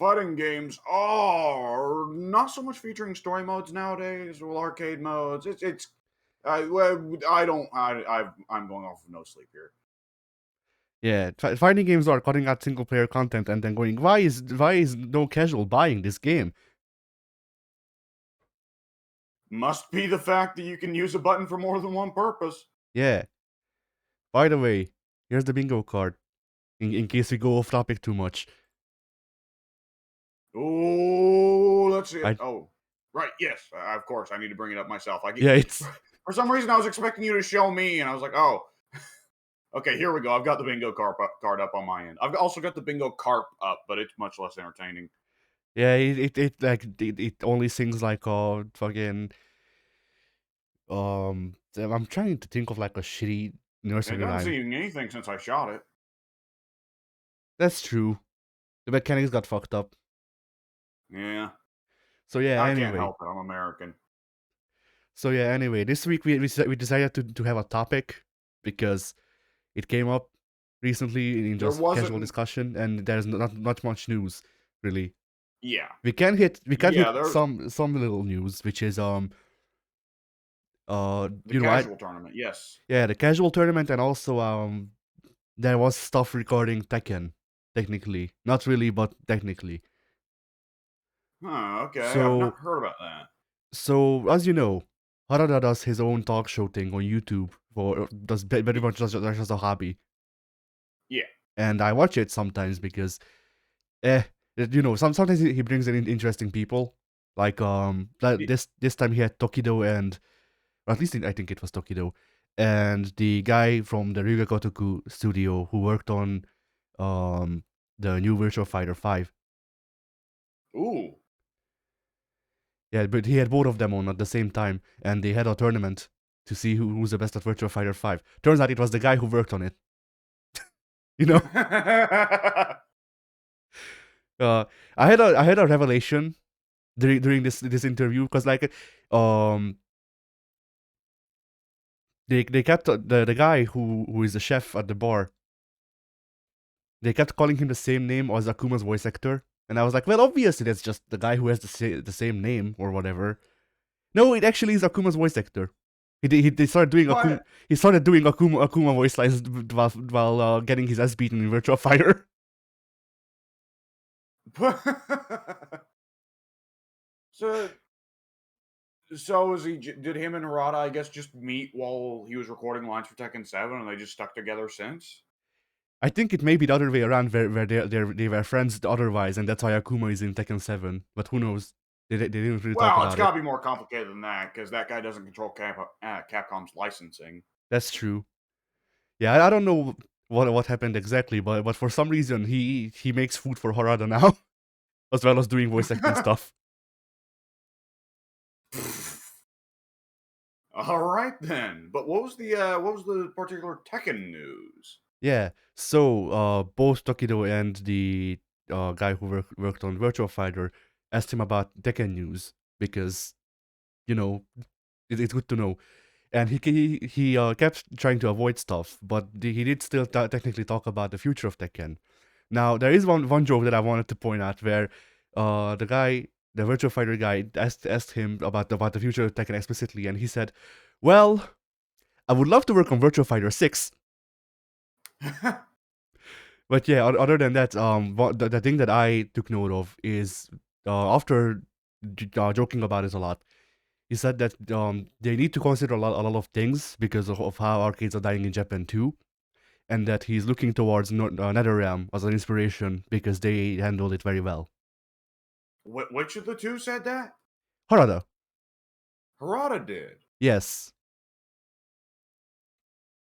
fighting games are not so much featuring story modes nowadays, or arcade modes. I don't, I'm going off of no sleep here. Yeah, fighting games are cutting out single player content and then going, why is no casual buying this game? Must be the fact that you can use a button for more than one purpose. Yeah. By the way, here's the bingo card. In case we go off topic too much. Oh, let's see it. I Oh, right. Yes, of course. I need to bring it up myself. I get yeah, it's for some reason I was expecting you to show me, and I was like, oh, okay, here we go. I've got the bingo card up on my end. I've also got the bingo carp up, but it's much less entertaining. yeah, it like it only sings like fucking I'm trying to think of like a shitty It nursery doesn't rhyme. sing anything since I shot it. That's true. The mechanics got fucked up. Yeah, So yeah, I can't anyway. help it. I'm American. This week we decided to have a topic because it came up recently in There just casual wasn't. discussion, and there's not much news really. Yeah, We can hit there. some little news, which is The you know I casual tournament. Yes. yeah, the casual tournament, and also there was stuff regarding Tekken, technically, not really, but technically. Huh. Okay. I've So not heard about that. so as you know, Harada does his own talk show thing on YouTube for does very Y- much just as a hobby, Yeah. and I watch it sometimes because eh, sometimes he brings in interesting people. Like Y- this time he had Tokido and or at least I think it was Tokido and the guy from the Ryuga Gotoku studio who worked on um the new Virtua Fighter 5. Ooh. Yeah, but he had both of them on at the same time, and they had a tournament to see who's the best at Virtua Fighter 5. Turns out it was the guy who worked on it. You know, uh, I had a revelation during this interview because like um they kept the guy who is the chef at the bar. They kept calling him the same name as Akuma's voice actor, and I was like, well, obviously that's just the guy who has the same name or whatever. No, it actually is Akuma's voice actor. He started doing What? Akuma voice lines while getting his ass beaten in Virtua Fighter. so So is he? Did him and Harada, I guess, just meet while he was recording lines for Tekken 7, and they just stuck together since? I think it may be the other way around, where they were friends otherwise, and that's why Akuma is in Tekken 7. But who knows? They didn't really talk Well, it's about got it. to be more complicated than that because that guy doesn't control Capcom's licensing. That's true. Yeah, I don't know what happened exactly, but for some reason he makes food for Harada now, as well as doing voice acting stuff. All right then. But what was the particular Tekken news? Yeah. So both Tokido and the guy who worked on Virtual Fighter asked him about Tekken news because you know it's good to know. And he kept trying to avoid stuff, but he did still technically talk about the future of Tekken. Now there is one joke that I wanted to point out where the Virtual Fighter guy asked him about the future of Tekken explicitly, and he said, "Well, I would love to work on Virtual Fighter 6." But yeah, other than that, the thing that I took note of is after joking about it a lot, he said that they need to consider a lot of things because of how arcades are dying in Japan too, and that he's looking towards NetherRealm as an inspiration because they handled it very well. Which of the two said that? Harada, Harada did. yes,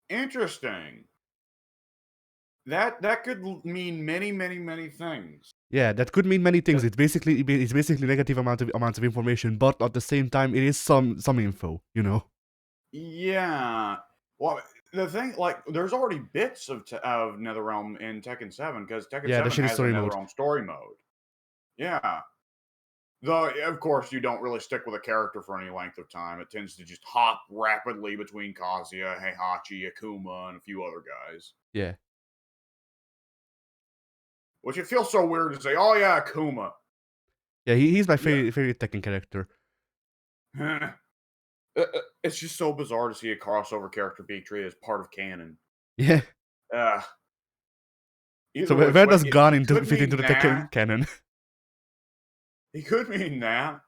Interesting. That could mean many things. yeah, that could mean many things. That It's basically negative amounts of information, but at the same time, it is some info, you know. Yeah. Well, the thing, like, there's already bits of NetherRealm in Tekken 7 because Tekken Yeah, the 7 shitty has a story mode. NetherRealm story mode. Yeah. Though, of course, you don't really stick with a character for any length of time. It tends to just hop rapidly between Kazuya, Heihachi, Akuma, and a few other guys. Yeah, Which it feels so weird to say, "Oh yeah, Akuma." Yeah, he's my Yeah. favorite Tekken character. It's just so bizarre to see a crossover character be treated as part of canon. Yeah. Uh, So either where, which where way, does Gon he could fit into mean the Tekken that. canon? He could mean that.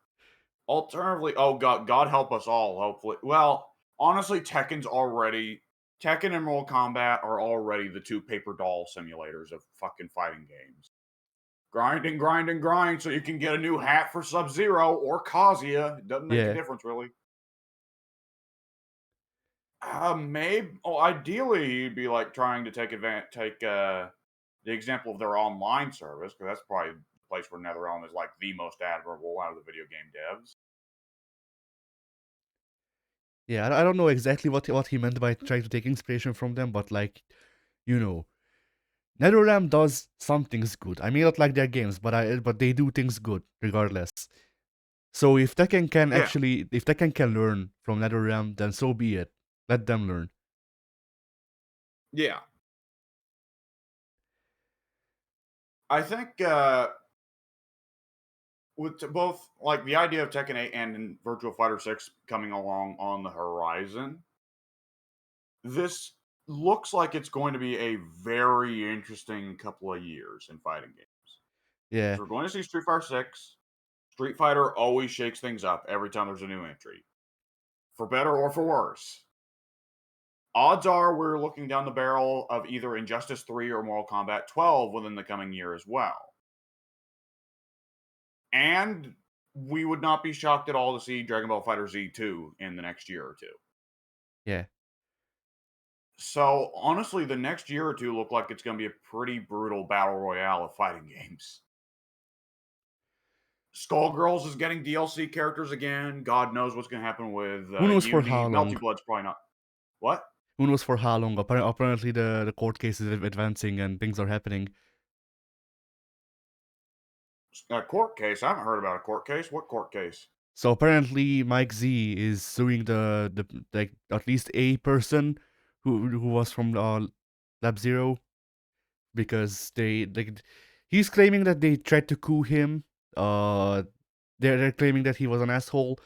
Alternatively, oh God help us all. Hopefully, well, honestly, Tekken and Mortal Kombat are already the two paper doll simulators of fucking fighting games. Grind and grind and grind so you can get a new hat for Sub Zero or Kazuya. It doesn't make a Yeah, difference really. Maybe. Oh, ideally, you'd be like trying to take the example of their online service because that's probably the place where NetherRealm is like the most admirable out of the video game devs. yeah. I don't know exactly what he meant by trying to take inspiration from them, but like, you know, NetherRealm does some things good. I may not like their games, but they do things good regardless. So Yeah, if Tekken can learn from NetherRealm, then so be it. Let them learn. yeah. I think with both like the idea of Tekken 8 and Virtual Fighter 6 coming along on the horizon, this looks like it's going to be a very interesting couple of years in fighting games. Yeah, Because we're going to see Street Fighter 6. Street Fighter always shakes things up every time there's a new entry, for better or for worse. Odds are we're looking down the barrel of either Injustice 3 or Mortal Kombat 12 within the coming year as well. And we would not be shocked at all to see Dragon Ball Fighter Z2 in the next year or two. yeah, So honestly, the next year or two look like it's going to be a pretty brutal battle royale of fighting games. Skullgirls is getting DLC characters again. God knows what's going to happen with who knows for how Uni. long? Melty Blood's probably not. What? Who knows for how long? Apparently, the court case is advancing and things are happening. A court case? I haven't heard about a court case. What court case? So apparently, Mike Z is suing the like at least a person who was from Lab Zero because he's claiming that they tried to coup him. Uh, they're claiming that he was an asshole.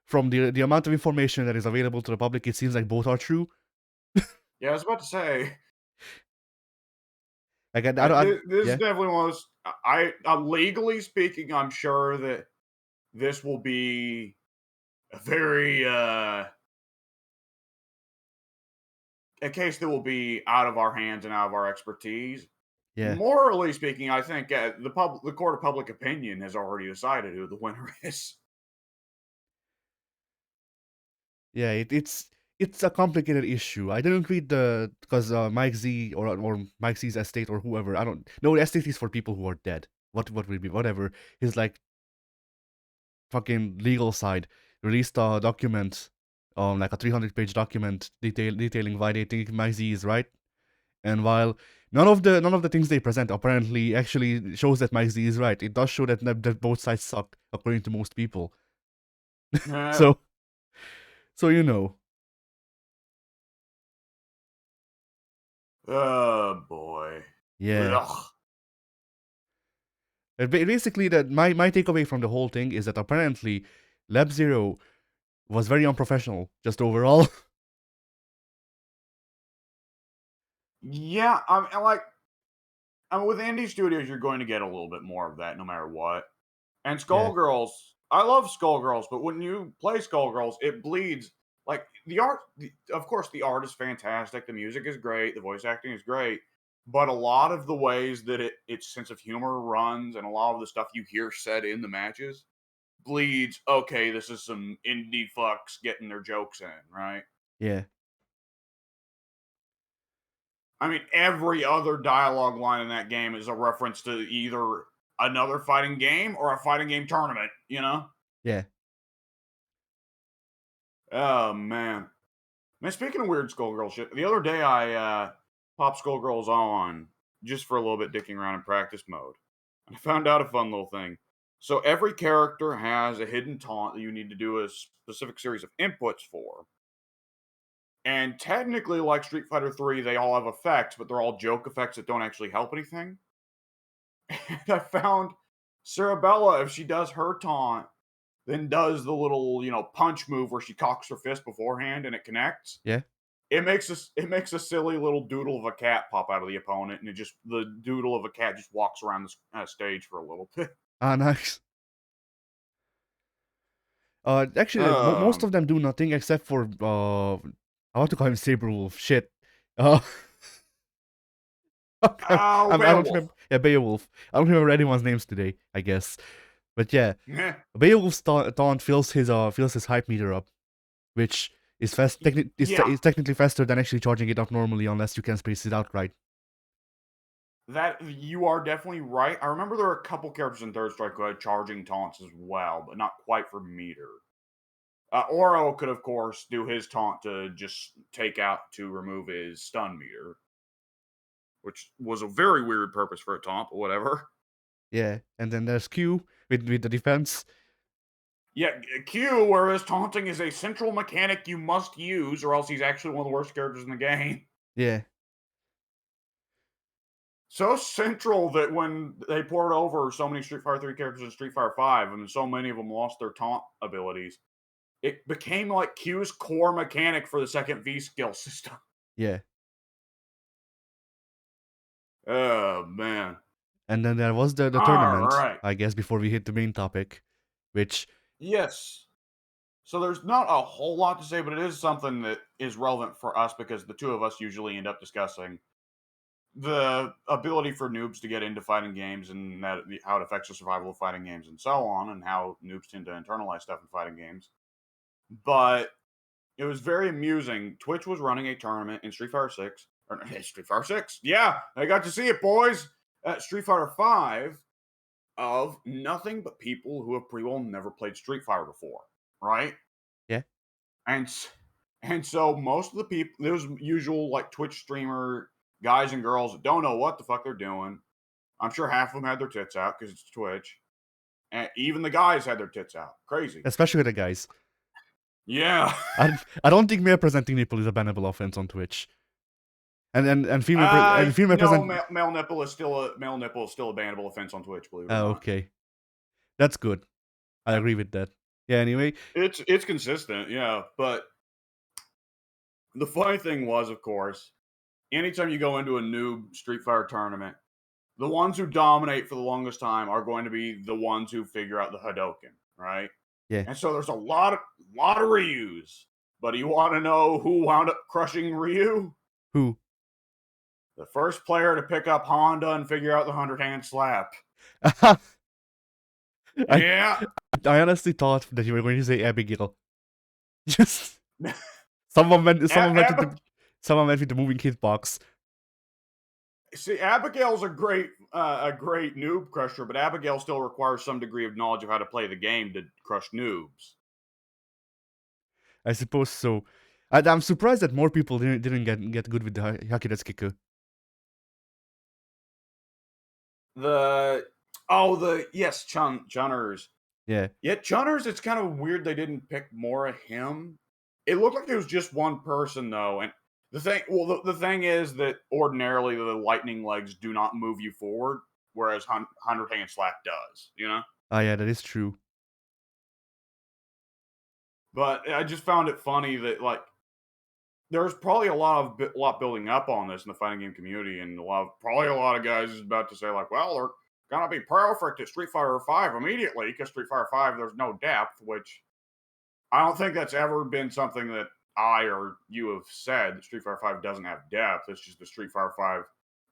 From the amount of information that is available to the public, it seems like both are true. Yeah, I was about to say. Like I don't, This is yeah, definitely one of those. Legally speaking, I'm sure that this will be a very a case that will be out of our hands and out of our expertise. yeah. Morally speaking, I think the court of public opinion has already decided who the winner is. Yeah, it's a complicated issue. I didn't read the because Mike Z or Mike Z's estate or whoever. I don't know. The estate is for people who are dead. What will be whatever. His like fucking legal side released a document, like a 300-page document detailing why they think Mike Z is right. And while none of the things they present apparently actually shows that Mike Z is right, it does show that both sides suck according to most people. Eh, So so you know. oh boy. Yeah. Ugh. Basically, that my takeaway from the whole thing is that apparently Lab Zero was very unprofessional, just overall. Yeah, I mean, with indie studios, you're going to get a little bit more of that, no matter what. And Yeah, Skullgirls, I love Skullgirls, but when you play Skullgirls, it bleeds. Like the art, of course, the art is fantastic. The music is great. The voice acting is great. But a lot of the ways that its sense of humor runs, and a lot of the stuff you hear said in the matches, bleeds. Okay, this is some indie fucks getting their jokes in, right? yeah, I mean, every other dialogue line in that game is a reference to either another fighting game or a fighting game tournament. You know? yeah. Oh man. Man, speaking of weird Skullgirl shit, the other day I popped Skullgirls on just for a little bit dicking around in practice mode. And I found out a fun little thing. So every character has a hidden taunt that you need to do a specific series of inputs for. And technically, like Street Fighter 3, they all have effects, but they're all joke effects that don't actually help anything. And I found Cerebella, if she does her taunt, then does the little, punch move where she cocks her fist beforehand and it connects. Yeah. It makes a silly little doodle of a cat pop out of the opponent, and the doodle of a cat just walks around the stage for a little bit. Ah, nice. Actually, like, most Um, of them do nothing except for I want to call him Saberwolf. Shit. Uh, oh, I don't Beowulf. remember. Yeah, Beowulf. I don't remember anyone's names today. I guess, but yeah, Meh. Beowulf's taunt fills his hype meter up, which is Yeah, is technically faster than actually charging it up normally, unless you can space it out right. that you are definitely right. I remember there were a couple characters in Third Strike who had charging taunts as well, but not quite for meter. Oro could, of course, do his taunt to just take out to remove his stun meter, which was a very weird purpose for a taunt, but whatever. Yeah, and then there's Q with the defense. Yeah, Q, whereas taunting is a central mechanic you must use, or else he's actually one of the worst characters in the game. Yeah, So central that when they poured over so many Street Fighter 3 characters in Street Fighter 5, and so many of them lost their taunt abilities, it became like Q's core mechanic for the second V skill system. yeah. Oh, man. And then there was the All tournament, right. I guess, before we hit the main topic, which Yes. So there's not a whole lot to say, but it is something that is relevant for us because the two of us usually end up discussing the ability for noobs to get into fighting games and how it affects the survival of fighting games and so on, and how noobs tend to internalize stuff in fighting games. But it was very amusing. Twitch was running a tournament in Street Fighter 6. Or Street Fighter 6? Yeah, I got to see it, boys! At Street Fighter 5 of nothing but people who have pretty well never played Street Fighter before, right? yeah, And and so most of the people, there's usual like Twitch streamer guys and girls that don't know what the fuck they're doing. I'm sure half of them had their tits out because it's Twitch, and even the guys had their tits out. Crazy. especially the guys. Yeah. I don't think male presenting nipple is a bannable offense on Twitch. And female No, present. male nipple is still a bannable offense on Twitch. Believe it or Oh, not. okay, that's good. I Yeah. agree with that. Yeah. Anyway, It's consistent. Yeah, but the funny thing was, of course, anytime you go into a new Street Fighter tournament, the ones who dominate for the longest time are going to be the ones who figure out the Hadoken, right? yeah. And so there's a lot of Ryus. But you want to know who wound up crushing Ryu? Who? The first player to pick up Honda and figure out the 100-hand slap. I Yeah. I honestly thought that you were going to say Abigail. Just someone went Ab- someone went with the moving hitbox. See, Abigail's a great noob crusher, but Abigail still requires some degree of knowledge of how to play the game to crush noobs. I suppose so. I'm surprised that more people didn't get good with the Hakiretsukiku. Yes, Chunners. Yeah, Yeah, Chunners, it's kind of weird they didn't pick more of him. It looked like it was just one person though, and the thing is that ordinarily the lightning legs do not move you forward, whereas 100-hand slap does, you know? ah, yeah, that is true. But I just found it funny that like there's probably a lot building up on this in the fighting game community, and probably a lot of guys is about to say like, well, they're gonna be perfect at Street Fighter 5 immediately because Street Fighter 5 there's no depth, which I don't think that's ever been something that I or you have said that Street Fighter 5 doesn't have depth. It's just the Street Fighter 5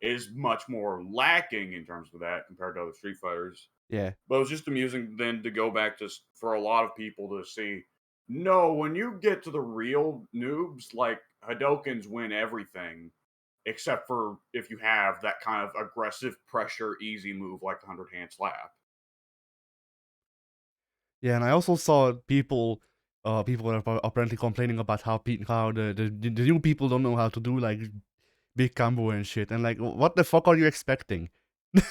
is much more lacking in terms of that compared to other Street Fighters. Yeah, But it was just amusing then to go back to for a lot of people to see. No, when you get to the real noobs, like Hadokens win everything, except for if you have that kind of aggressive pressure, easy move like the 100-hand slap. yeah, and I also saw people are apparently complaining about how the new people don't know how to do like big combo and shit, and like, what the fuck are you expecting, Yeah,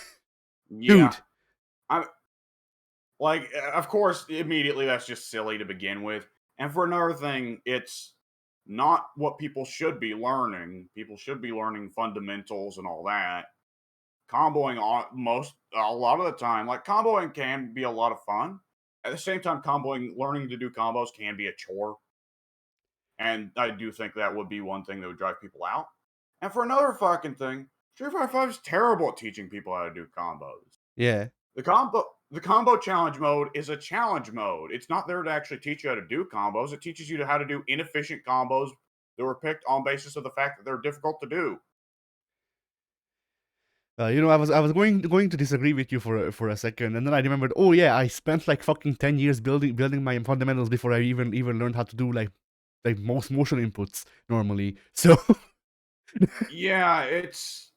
dude? I like, of course, immediately that's just silly to begin with. And for another thing, it's not what people should be learning. People should be learning fundamentals and all that. comboing on a lot of the time, like comboing can be a lot of fun. At the same time, learning to do combos can be a chore. And I do think that would be one thing that would drive people out. And for another fucking thing, Street Fighter 5 is terrible at teaching people how to do combos. Yeah. The combo challenge mode is a challenge mode. It's not there to actually teach you how to do combos. It teaches you how to do inefficient combos that were picked on basis of the fact that they're difficult to do. I was going to disagree with you for a second, and then I remembered. Oh yeah, I spent like fucking 10 years building my fundamentals before I even learned how to do like most motion inputs normally. So Yeah, it's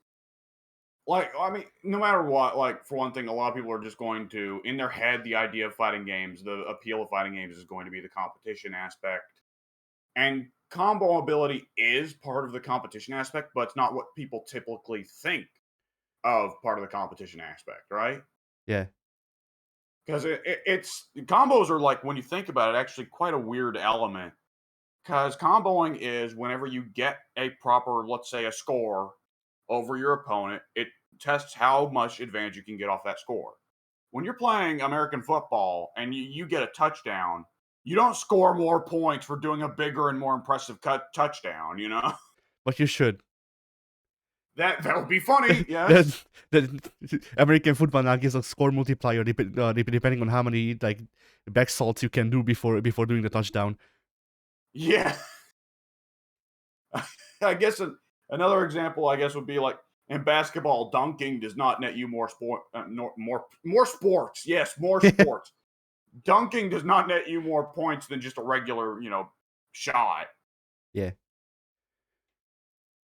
like, I mean, no matter what, like, for one thing, a lot of people are just going to, in their head, the idea of fighting games, the appeal of fighting games is going to be the competition aspect. And combo ability is part of the competition aspect, but it's not what people typically think of part of the competition aspect, right? yeah, Because it's combos are like, when you think about it, actually quite a weird element. Because comboing is whenever you get a proper, let's say, a score over your opponent, it tests how much advantage you can get off that score. When you're playing American football and you get a touchdown, you don't score more points for doing a bigger and more impressive touchdown, you know? but you should. That would be funny, that, yes. that American football now gives a score multiplier depending on how many like back salts you can do before doing the touchdown. Yeah. I guess another example, I guess, would be like in basketball, dunking does not net you more sports. Yes, more sports. Dunking does not net you more points than just a regular, shot. Yeah.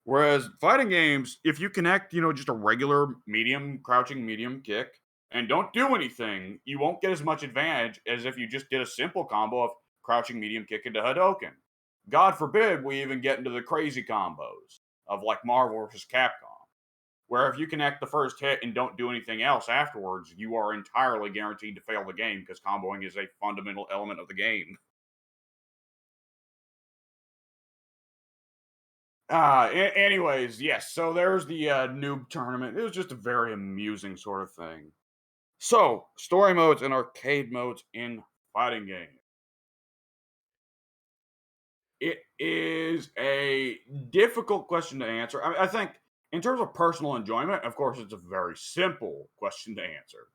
Whereas fighting games, if you connect, just a regular crouching medium kick and don't do anything, you won't get as much advantage as if you just did a simple combo of crouching medium kick into Hadoken. God forbid we even get into the crazy combos of like Marvel versus Capcom, where if you connect the first hit and don't do anything else afterwards, you are entirely guaranteed to fail the game because comboing is a fundamental element of the game. Anyways, yes. So there's the noob tournament. It was just a very amusing sort of thing. So story modes and arcade modes in fighting games. It is a difficult question to answer. I think in terms of personal enjoyment, of course, it's a very simple question to answer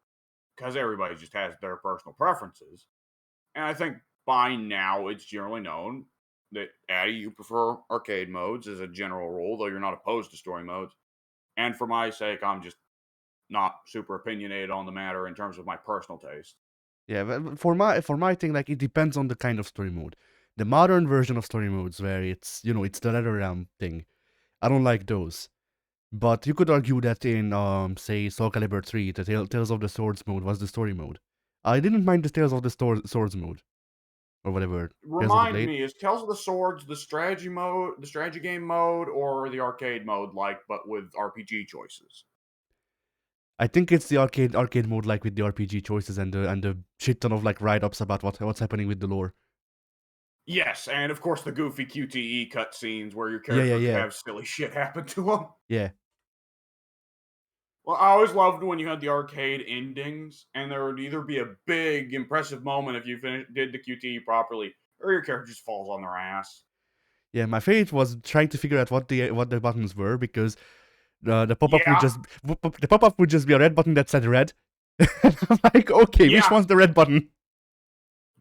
because everybody just has their personal preferences. And I think by now it's generally known that Addy, you prefer arcade modes as a general rule, though you're not opposed to story modes. And for my sake, I'm just not super opinionated on the matter in terms of my personal taste. Yeah, but for my thing, like it depends on the kind of story mode. The modern version of story modes where it's the Nether Realm thing. I don't like those. But you could argue that in say Soul Calibur 3, the Tales of the Swords mode was the story mode. I didn't mind the Tales of the Swords mode or whatever. Tales of the Remind Blade. me, is Tales of the Swords the strategy mode, the strategy game mode, or the arcade mode, like but with RPG choices? I think it's the arcade mode, like with the RPG choices and the shit ton of like write-ups about what's happening with the lore. Yes, and of course the goofy QTE cutscenes where your Yeah, yeah, character can yeah, have silly shit happen to him. yeah, Well, I always loved when you had the arcade endings, and there would either be a big, impressive moment if you did the QTE properly, or your character just falls on their ass. yeah. My favorite was trying to figure out what the buttons were because the pop-up would Yeah, just the pop-up would just be a red button that said red. And I'm like, okay, which yeah. one's the red button?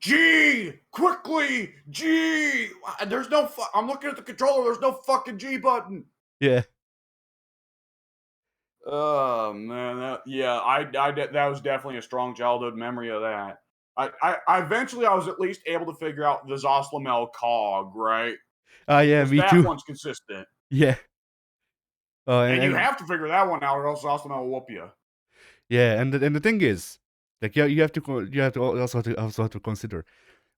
G! Quickly! G! There's no I'm looking at the controller, there's no fucking G button! Yeah, Oh, man, that was definitely a strong childhood memory of that. I eventually I was at least able to figure out the Zoslamel cog, right? yeah, Because me that too. one's consistent. Yeah, And you and have to figure that one out, or else Zoslamel will whoop you. yeah, and the thing is, like, yeah, you have to also have to consider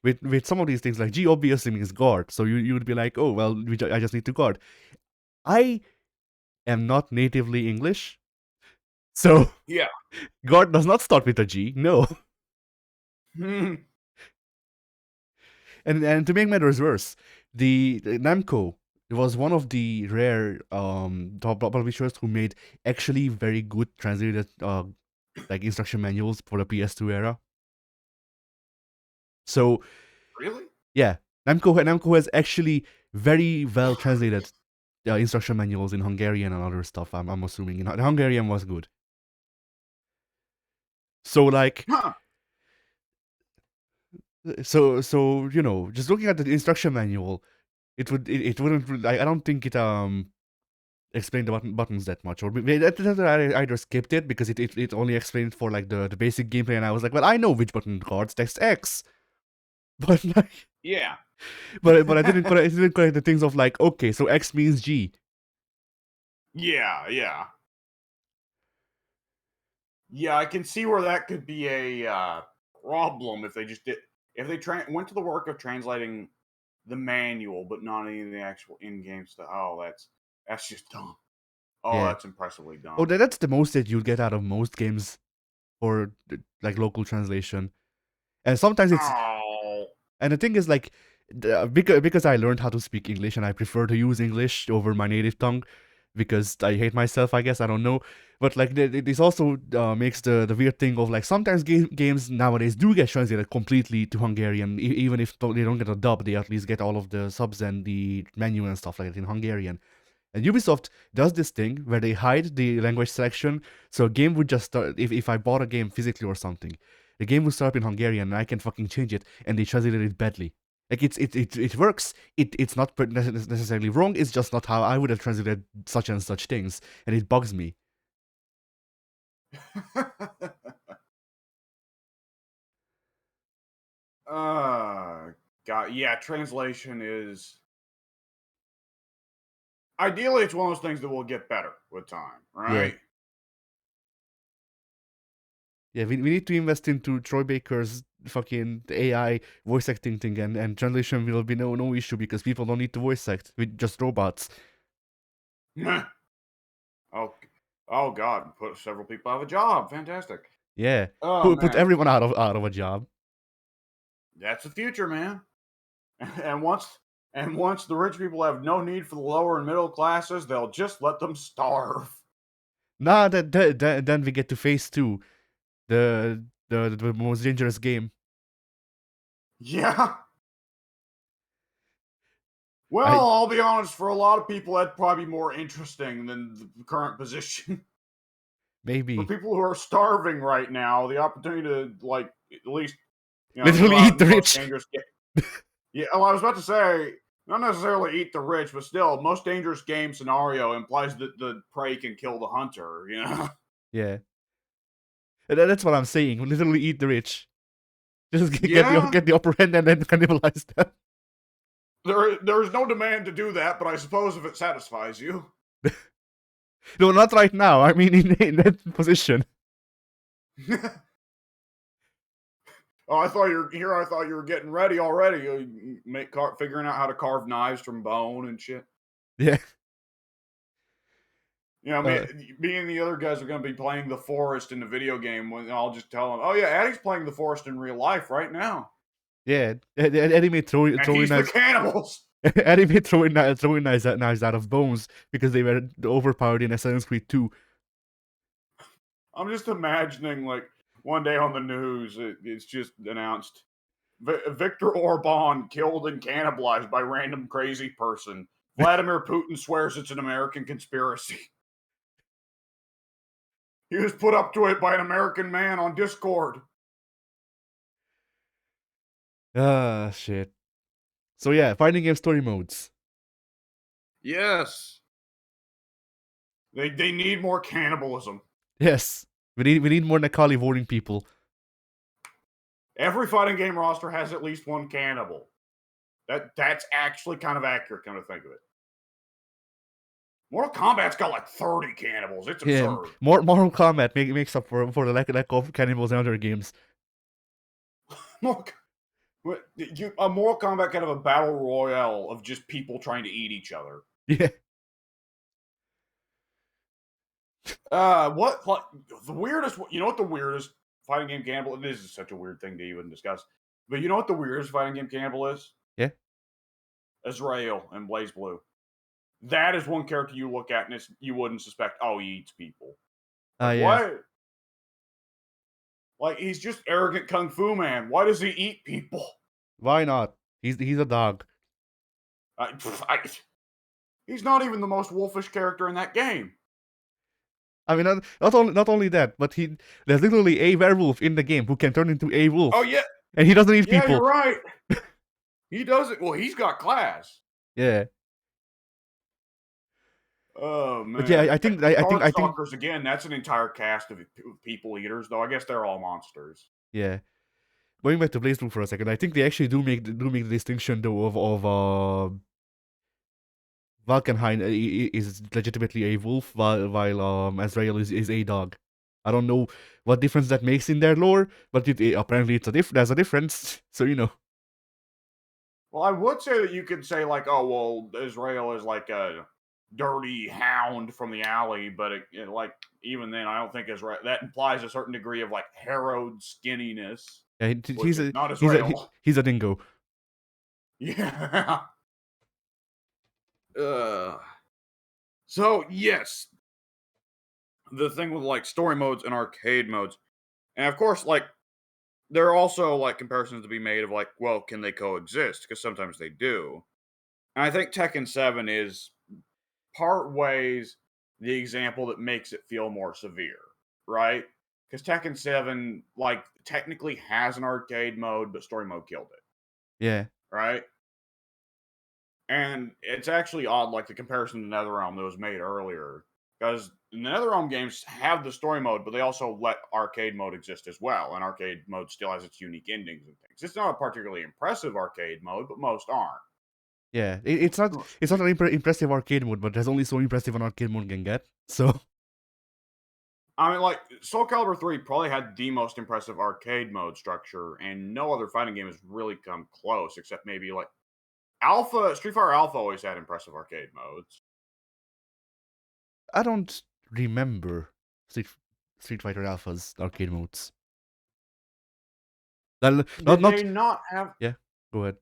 with some of these things, like G obviously means guard, so you would be like, oh well, I just need to guard. I am not natively English, so Yeah. guard does not start with a G. No, and to make matters worse, the Namco It was one of the rare publishers who made actually very good translated like instruction manuals for the PS2 era. So Really? yeah, Namco has actually very well translated instruction manuals in Hungarian and other stuff. I'm assuming the Hungarian was good. So like Huh. so just looking at the instruction manual, it wouldn't I don't think it explain the buttons that much, or maybe I either skipped it because it only explained for like the basic gameplay, and I was like, well, I know which button cards text X, but like, Yeah. but I didn't connect the things of like, okay, so X means G. Yeah, yeah. Yeah, I can see where that could be a problem if they just did if they went to the work of translating the manual, but not any of the actual in-game stuff. Oh, that's just dumb. Oh, Yeah. that's impressively Oh, dumb. that's the most that you'll get out of most games for like local translation, and sometimes it's Oh, and the thing is, like, because I learned how to speak English and I prefer to use English over my native tongue because I hate myself, I guess. I don't know. But, like, this also makes the weird thing of, like, sometimes games nowadays do get translated completely to Hungarian. Even if they don't get a dub, they at least get all of the subs and the menu and stuff like that in Hungarian. And Ubisoft does this thing where they hide the language selection, so a game would just start. If I bought a game physically or something, the game would start up in Hungarian, and I can fucking change it, and they translated it badly. Like it works. It's not necessarily wrong. It's just not how I would have translated such and such things, and it bugs me. uh, God, yeah. Translation is ideally it's one of those things that will get better with time, Yeah, right? yeah. We need to invest into Troy Baker's fucking AI voice acting thing, and translation will be no issue because people don't need to voice act with just robots. oh, oh God, put several people out of a job. Fantastic. Yeah, Oh put man, everyone out of a job. that's the future, man. And once the rich people have no need for the lower and middle classes, they'll just let them starve. Nah, then we get to phase two, the most dangerous game. Yeah. I Well, I'll be honest, for a lot of people, that'd probably be more interesting than the current position. For maybe people who are starving right now, the opportunity to, like, at least, go literally out eat in the the most rich. dangerous game. Yeah, well, I was about to say, not necessarily eat the rich, but still, most dangerous game scenario implies that the prey can kill the hunter, you know? Yeah, that's what I'm saying. Literally eat the rich. Just Yeah, get the upper hand and then cannibalize them. there's no demand to do that, but I suppose if it satisfies you. No, not right now. I mean, in that position. Oh, I thought you're here. I thought you were getting ready already. You figuring out how to carve knives from bone and shit. Yeah. Me, Uh, me and the other guys are going to be playing the forest in the video game. When I'll just tell them, "Oh yeah, Addie's playing the forest in real life right now, yeah. Anime and throwing he's the knives. cannibals." Anime throwing knives out of bones because they were overpowered in Assassin's Creed 2. I'm just imagining like one day on the news, it's just announced Victor Orban killed and cannibalized by random crazy person. Vladimir Putin swears it's an American conspiracy. He was put up to it by an American man on Discord. Ah, shit. So yeah, fighting game story modes. Yes. They need more cannibalism. Yes, we need more Nekali voting people. Every fighting game roster has at least one cannibal. That's actually kind of accurate, come to think of it. Mortal Kombat's got like 30 cannibals. It's Yeah, absurd. more Mortal Kombat makes up for the lack of cannibals in other games. Look, a Mortal Kombat kind of a battle royale of just people trying to eat each other. Yeah, What like the weirdest? You know what the weirdest fighting game cannibal? This is such a weird thing to even discuss. But you know what the weirdest fighting game cannibal is? yeah. Azrael and Blaze Blue. That is one character you look at and you wouldn't suspect. Oh, he eats people. Like Yeah. what? Like he's just arrogant kung fu man. Why does he eat people? Why not? He's a dog. I, he's not even the most wolfish character in that game. I mean, not only that, but there's literally a werewolf in the game who can turn into a Oh wolf, yeah, and he doesn't eat yeah, you're people. right. He does it. Well, he's got class. Yeah. Oh But yeah, man, I think Darkstalkers again. That's an entire cast of people eaters, though. I guess they're all monsters. yeah. Going back to Blaze Blue for a second, I think they actually do make the distinction though of Valkenhayn is legitimately a wolf, while Azrael is a dog. I don't know what difference that makes in their lore, but apparently there's a difference. So Well, I would say that you could say like, oh well, Israel is like a dirty hound from the alley, but like even then, I don't think Israel that implies a certain degree of like harrowed skinniness, yeah, which he's is a not he's a Israel. he's a dingo. Yeah. Uh, so yes, the thing with like story modes and arcade modes, and of course, like there are also like comparisons to be made of like, well, can they coexist? Because sometimes they do. And I think Tekken 7 is part ways the example that makes it feel more severe, right? Because Tekken 7, like, technically has an arcade mode, but story mode killed it, Yeah, right? And it's actually odd, like the comparison to NetherRealm that was made earlier, because the NetherRealm games have the story mode, but they also let arcade mode exist as well, and arcade mode still has its unique endings and things. It's not a particularly impressive arcade mode, but most aren't. yeah. It's not an impressive arcade mode, but there's only so impressive an arcade mode can get. So I mean, like Soul Calibur 3 probably had the most impressive arcade mode structure, and no other fighting game has really come close, except maybe like Street Fighter Alpha always had impressive arcade modes. I don't remember Street Street Fighter Alpha's arcade modes. Not Did not they not have yeah. Go ahead.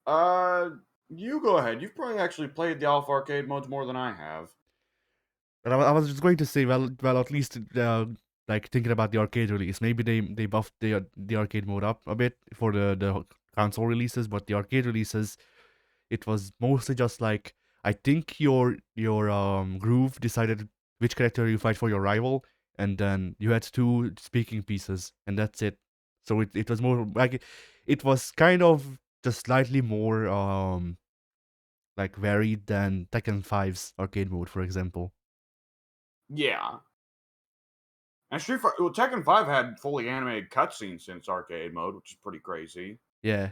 uh you go ahead. You've probably actually played the Alpha arcade modes more than I have. But I was just going to say, well, at least like thinking about the arcade release, maybe they buffed the arcade mode up a bit for the console releases, but the arcade releases, it was mostly just like, I think your groove decided which character you fight for your rival, and then you had two speaking pieces, and that's it. So it was more like, it was kind of just slightly more like varied than Tekken 5's arcade mode, for example. Yeah. And Tekken 5 had fully animated cutscenes since arcade mode, which is pretty crazy. Yeah.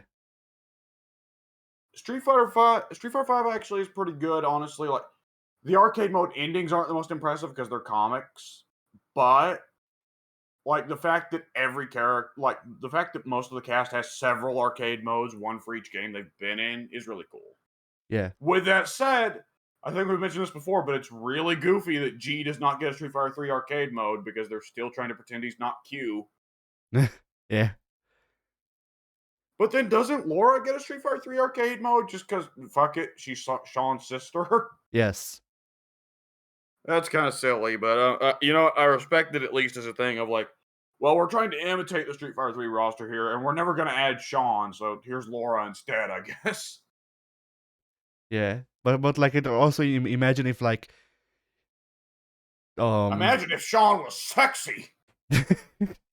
Street Fighter 5 actually is pretty good, honestly. Like the arcade mode endings aren't the most impressive because they're comics, but like the fact that the fact that most of the cast has several arcade modes, one for each game they've been in, is really cool. Yeah. With that said, I think we've mentioned this before, but it's really goofy that G does not get a Street Fighter 3 arcade mode because they're still trying to pretend he's not Q. Yeah. But then doesn't Laura get a Street Fighter 3 arcade mode just because, fuck it, she's Sean's sister? Yes. That's kind of silly, but I respect it at least as a thing of like, well, we're trying to imitate the Street Fighter 3 roster here, and we're never going to add Sean, so here's Laura instead, I guess. Yeah. But like, it also, imagine if like um Imagine if Sean was sexy.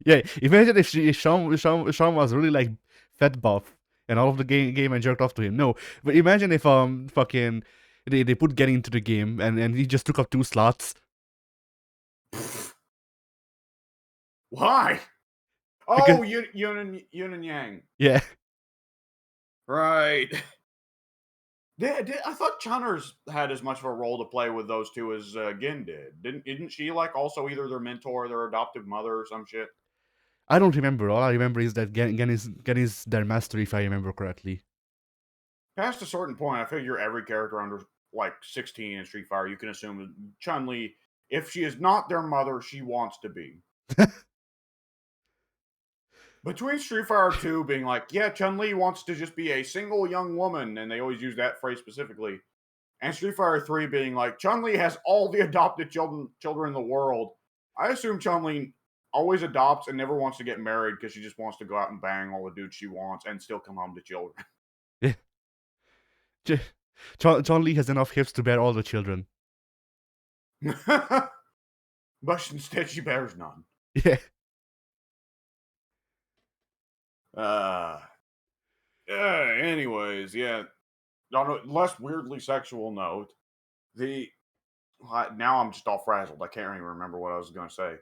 yeah, imagine if Sean was really like fat buff, and all of the game and jerked off to him. No, but imagine if fucking they put Genny into the game, and he just took up two slots. Why? Because Oh, Yun and Yang. yeah, Right. I thought Chunners had as much of a role to play with those two as Gin did. Isn't she like also either their mentor or their adoptive mother or some shit? I don't remember. All I remember is that Genny's their master, if I remember correctly. Past a certain point, I figure every character under like 16 in Street Fighter, you can assume that Chun Li, if she is not their mother, she wants to be. Between Street Fighter 2 being like, yeah, Chun Li wants to just be a single young woman, and they always use that phrase specifically, and Street Fighter 3 being like, Chun-Li has all the adopted children in the world. I assume Chun-Li always adopts and never wants to get married because she just wants to go out and bang all the dudes she wants and still come home to children. Yeah. Chun-Li has enough hips to bear all the children. But instead she bears none. Yeah. Anyways, yeah. On a less weirdly sexual note, now I'm just all frazzled. I can't even remember what I was going to say.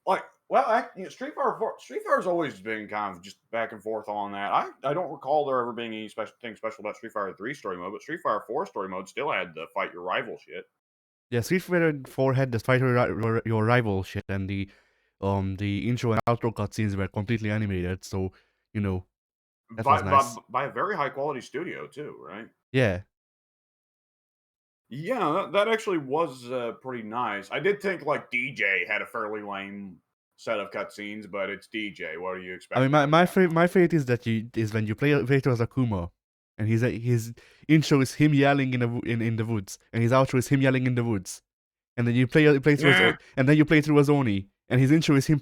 Like, well, Street Fighter 4, Street Fighter's always been kind of just back and forth on that. I don't recall there ever being any thing special about Street Fighter 3 story mode, but Street Fighter 4 story mode still had the fight your rival shit. Yeah, Street Fighter 4 had the fight your rival shit, and the intro and outro cutscenes were completely animated, so that was nice. By a very high quality studio too, right? Yeah. Yeah, that actually was pretty nice. I did think like DJ had a fairly lame set of cutscenes, but it's DJ. What do you expect? I mean, my favorite is when you play as Akuma, and his intro is him yelling in the woods, and his outro is him yelling in the woods, and then you play through and then you play through as Oni, and his intro is him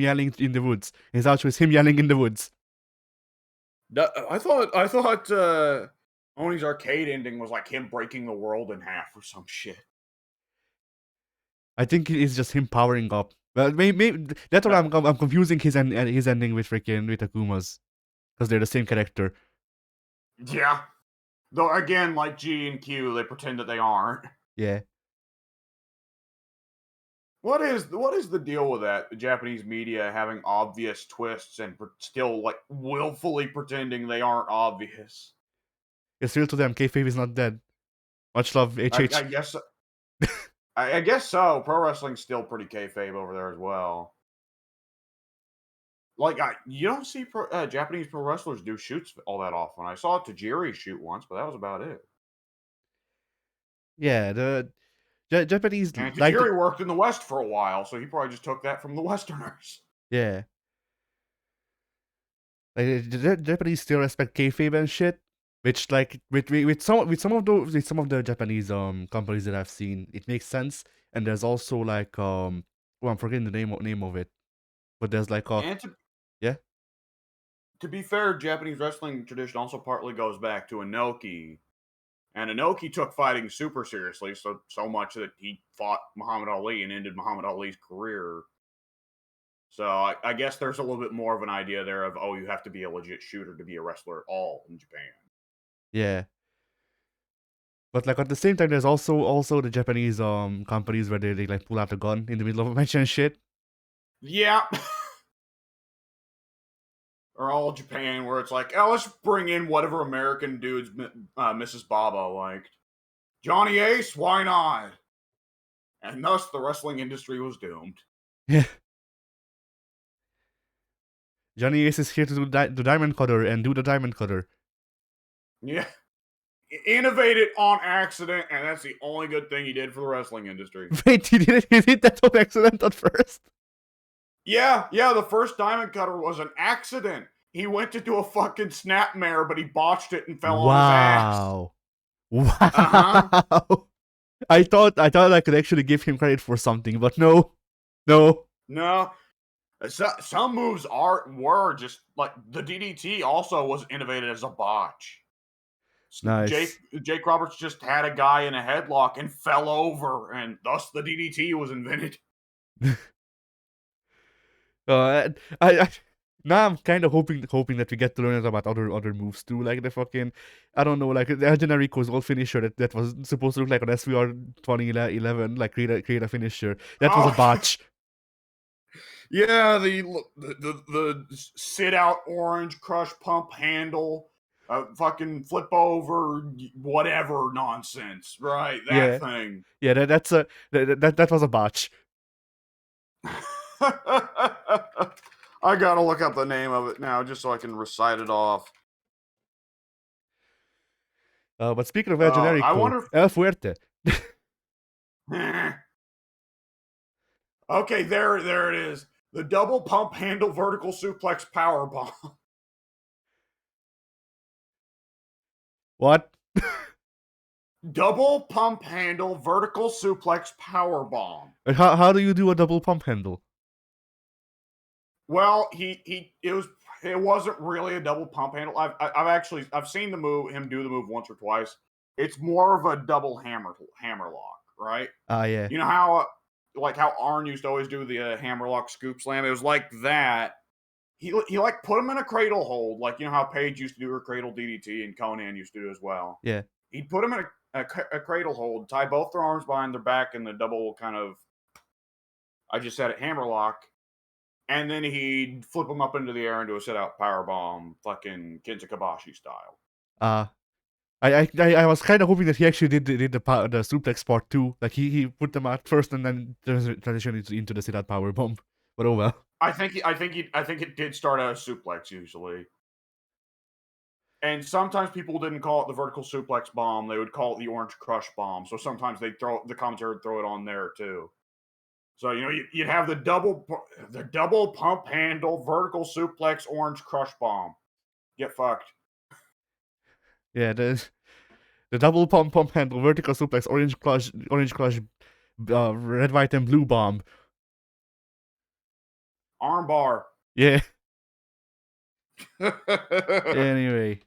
yelling in the woods, and his outro is him yelling in the woods. I thought Oni's arcade ending was like him breaking the world in half or some shit. I think it's just him powering up. Well, maybe that's what I'm confusing his ending with Akuma's, because they're the same character. Yeah, though again, like G and Q, they pretend that they aren't. Yeah. What is the deal with that? The Japanese media having obvious twists and still like willfully pretending they aren't obvious. It's real to them. Kayfabe is not dead. Much love, HH. I guess. I guess so. Pro wrestling's still pretty kayfabe over there as well. Like, you don't see Japanese pro wrestlers do shoots all that often. I saw Tajiri shoot once, but that was about it. Yeah, the Japanese and Tajiri worked in the West for a while, so he probably just took that from the Westerners. Yeah. Like, the Japanese still respect kayfabe and shit, which like with some of the Japanese companies that I've seen, it makes sense. And there's also like I'm forgetting the name of it, but there's like yeah. To be fair, Japanese wrestling tradition also partly goes back to Inoki. And Inoki took fighting super seriously, so much that he fought Muhammad Ali and ended Muhammad Ali's career. So I guess there's a little bit more of an idea there of, oh, you have to be a legit shooter to be a wrestler at all in Japan. Yeah. But like at the same time, there's also the Japanese companies where they like pull out a gun in the middle of a match and shit. Yeah. Or all Japan, where it's like, oh, let's bring in whatever American dudes Mrs. Baba liked. Johnny Ace, why not? And thus the wrestling industry was doomed. Yeah. Johnny Ace is here to do the diamond cutter and do the diamond cutter. Yeah. Innovate it on accident, and that's the only good thing he did for the wrestling industry. Wait, he did that on accident at first? Yeah, the first diamond cutter was an accident. He went to do a fucking snapmare, but he botched it and fell on his ass. Wow. Uh-huh. I thought I could actually give him credit for something, but no. Some moves were just like the DDT also was innovated as a botch. Nice. Jake Roberts just had a guy in a headlock and fell over, and thus the DDT was invented. Now I'm kind of hoping that we get to learn about other moves too, like the fucking, I don't know, like the Generico's old finisher that was supposed to look like an SVR 2011, like create a finisher. That was a botch. Yeah, the sit out orange crush pump handle, fucking flip over whatever nonsense, right? That thing. Yeah, that was a botch. I gotta look up the name of it now just so I can recite it off. But speaking of El Generico, I wonder El Fuerte. Okay, there it is. The double pump handle vertical suplex power bomb. What? double pump handle vertical suplex power bomb. And how do you do a double pump handle? Well, it wasn't really a double pump handle. I've seen him do the move once or twice. It's more of a double hammerlock, right? Yeah. You know how like how Arn used to always do the hammerlock scoop slam. It was like that. He like put him in a cradle hold, like you know how Paige used to do her cradle DDT and Conan used to do as well. Yeah. He'd put him in a cradle hold, tie both their arms behind their back in the double kind of I just said it hammerlock, and then he'd flip them up into the air into a sit out power bomb, fucking Kenta Kobashi style. Uh I was kind of hoping that he actually did the suplex part too. Like he put them out first and then transitioned into the sit out power bomb. But oh well. I think it did start out as suplex usually. And sometimes people didn't call it the vertical suplex bomb; they would call it the orange crush bomb. So sometimes they the commentary would throw it on there too. So you know you'd have the double pump handle vertical suplex orange crush bomb. Get fucked. Yeah, the double pump handle vertical suplex orange crush red white and blue bomb. Armbar. Yeah. Anyway.